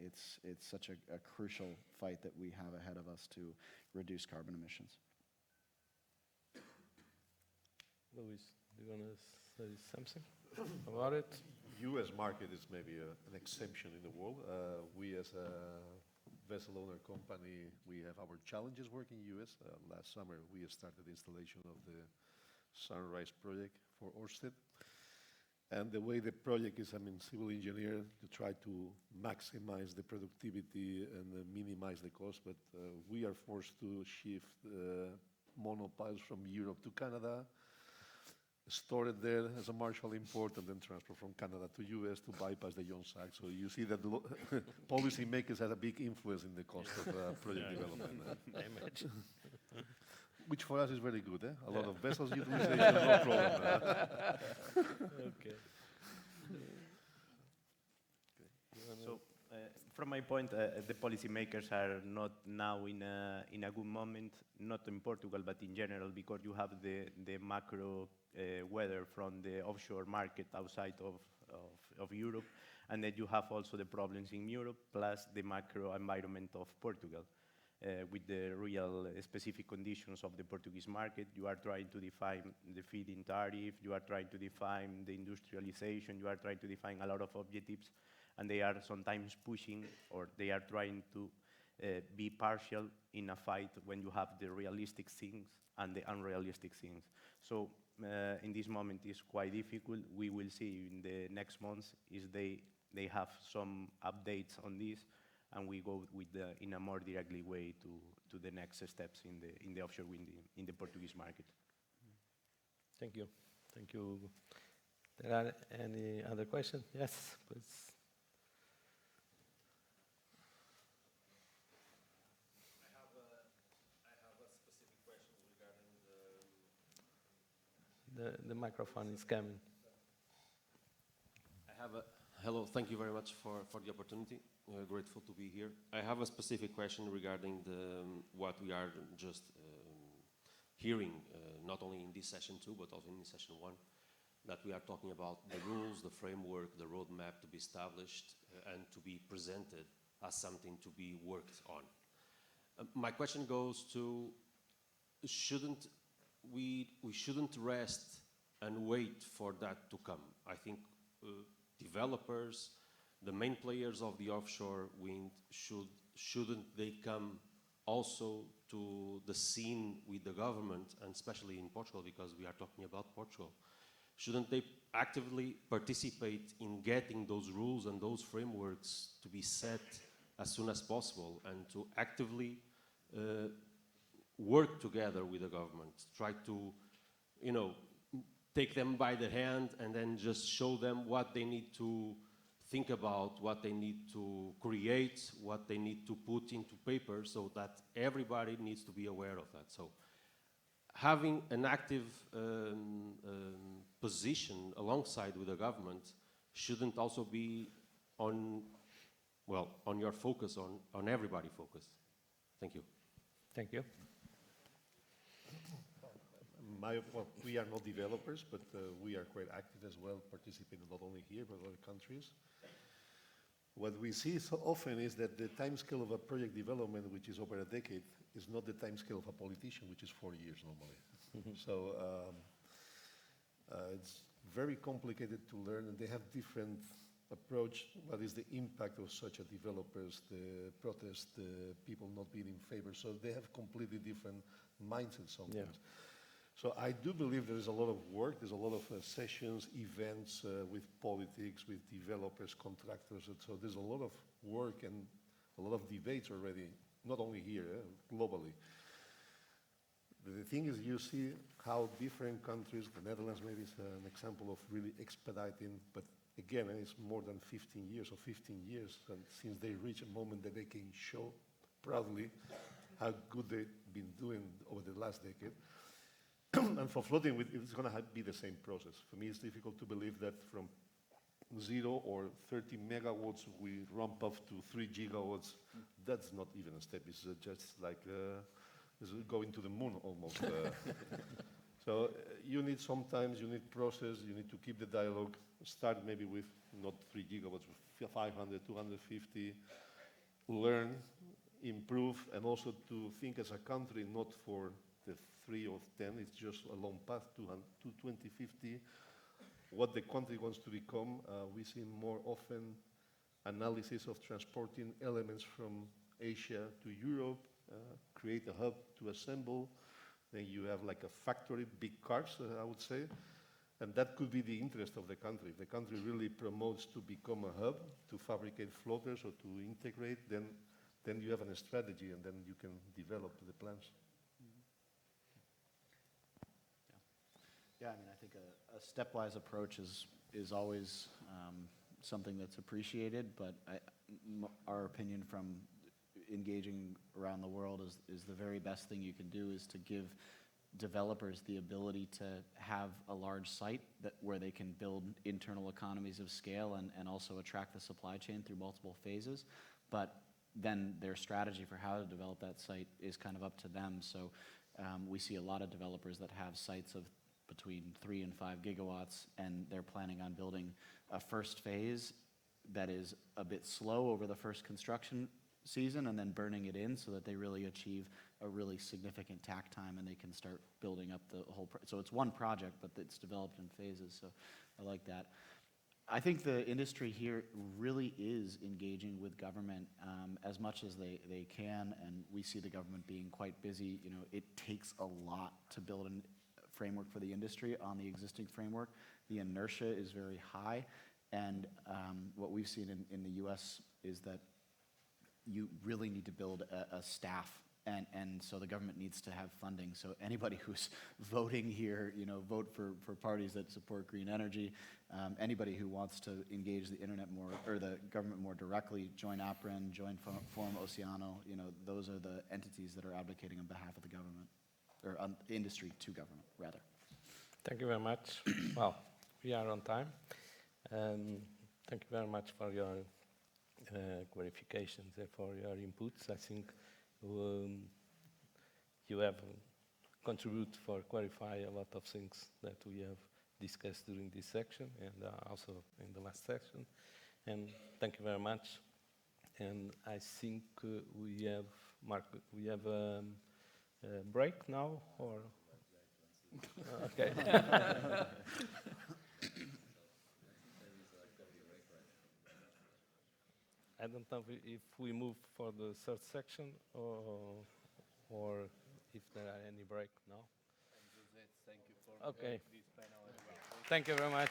it's such a crucial fight that we have ahead of us to reduce carbon emissions. Luis, do you want to say something about it? U.S. market is maybe an exception in the world. We as a vessel owner company, we have our challenges working in U.S. Last summer, we started the installation of the Sunrise project for Ørsted. And the way the project is, civil engineer to try to maximize the productivity and minimize the cost, but we are forced to shift monopiles from Europe to Canada, store it there as a Marshall import, and then transfer from Canada to US to bypass the Jones Act. So you see that policy makers had a big influence in the cost of project development. I imagine. Which for us is very good. A lot of vessels utilization, no problem. Okay. So, from my point, the policymakers are not now in a good moment, not in Portugal, but in general, because you have the macro weather from the offshore market outside of Europe, and then you have also the problems in Europe, plus the macro environment of Portugal. With the real specific conditions of the Portuguese market, you are trying to define the feed-in tariff, you are trying to define the industrialization, you are trying to define a lot of objectives, and they are sometimes pushing, or they are trying to be partial in a fight when you have the realistic things and the unrealistic things. So in this moment it's quite difficult. We will see in the next months if they have some updates on this, and we go with in a more directly way to the next steps in the offshore wind in the Portuguese market. Thank you. Thank you. There are any other questions? Yes, please. The microphone is coming. Hello, thank you very much for the opportunity. Grateful to be here. I have a specific question regarding what we are just hearing, not only in this session 2, but also in session 1, that we are talking about the rules, the framework, the roadmap to be established and to be presented as something to be worked on. My question goes to, we shouldn't rest and wait for that to come. I think developers, the main players of the offshore wind, shouldn't they come also to the scene with the government, and especially in Portugal, because we are talking about Portugal? Shouldn't they actively participate in getting those rules and those frameworks to be set as soon as possible, and to actively work together with the government, try to, take them by the hand and then just show them what they need to think about, what they need to create, what they need to put into paper, so that everybody needs to be aware of that. So having an active position alongside with the government shouldn't also be on your focus, on everybody focus. Thank you. Thank you. We are not developers, but we are quite active as well, participating not only here, but other countries. What we see so often is that the timescale of a project development, which is over a decade, is not the timescale of a politician, which is 4 years normally. So it's very complicated to learn, and they have different approach. What is the impact of such a developers, the protest, the people not being in favor? So they have completely different mindsets sometimes. So I do believe there is a lot of work, there's a lot of sessions, events with politics, with developers, contractors, and so there's a lot of work and a lot of debates already, not only here, globally. The thing is, you see how different countries, the Netherlands maybe is an example of really expediting, but again, it's more than 15 years or 15 years since they reach a moment that they can show proudly how good they've been doing over the last decade. And for floating, it's going to be the same process. For me, it's difficult to believe that from 0 or 30 megawatts, we ramp up to 3 gigawatts. That's not even a step. It's just like it's going to the moon almost. So you need sometimes, you need process, you need to keep the dialogue. Start maybe with not 3 gigawatts, with 500, 250. Learn, improve, and also to think as a country, not for the 3 or 10, it's just a long path to 2050. What the country wants to become, we see more often analysis of transporting elements from Asia to Europe, create a hub to assemble. Then you have like a factory, big cars, I would say. And that could be the interest of the country. If the country really promotes to become a hub, to fabricate floaters or to integrate, then you have a strategy and then you can develop the plans. Yeah, I mean, I think a stepwise approach is always something that's appreciated, but our opinion from engaging around the world is the very best thing you can do is to give developers the ability to have a large site where they can build internal economies of scale and also attract the supply chain through multiple phases. But then their strategy for how to develop that site is kind of up to them. So we see a lot of developers that have sites of between 3 and 5 gigawatts, and they're planning on building a first phase that is a bit slow over the first construction season and then burning it in so that they really achieve a really significant tack time and they can start building up the whole. So it's one project, but it's developed in phases. So I like that. I think the industry here really is engaging with government as much as they can, and we see the government being quite busy. You know, it takes a lot to build a framework for the industry on the existing framework. The inertia is very high, and what we've seen in the US is that you really need to build a staff, and so the government needs to have funding. So anybody who's voting here, you know, vote for parties that support green energy. Anybody who wants to engage the internet more, or the government more directly, join APREN, join Forum Oceano. You know, those are the entities that are advocating on behalf of the government, or industry to government, rather. Thank you very much. Well, we are on time. Thank you very much for your clarifications and for your inputs. I think you have contributed for clarify a lot of things that we have discussed during this section and also in the last section. And thank you very much. And I think we have a break now, or okay. I don't know if we move for the third section or if there are any break now. Thank you for okay. this panel. Thank you very much.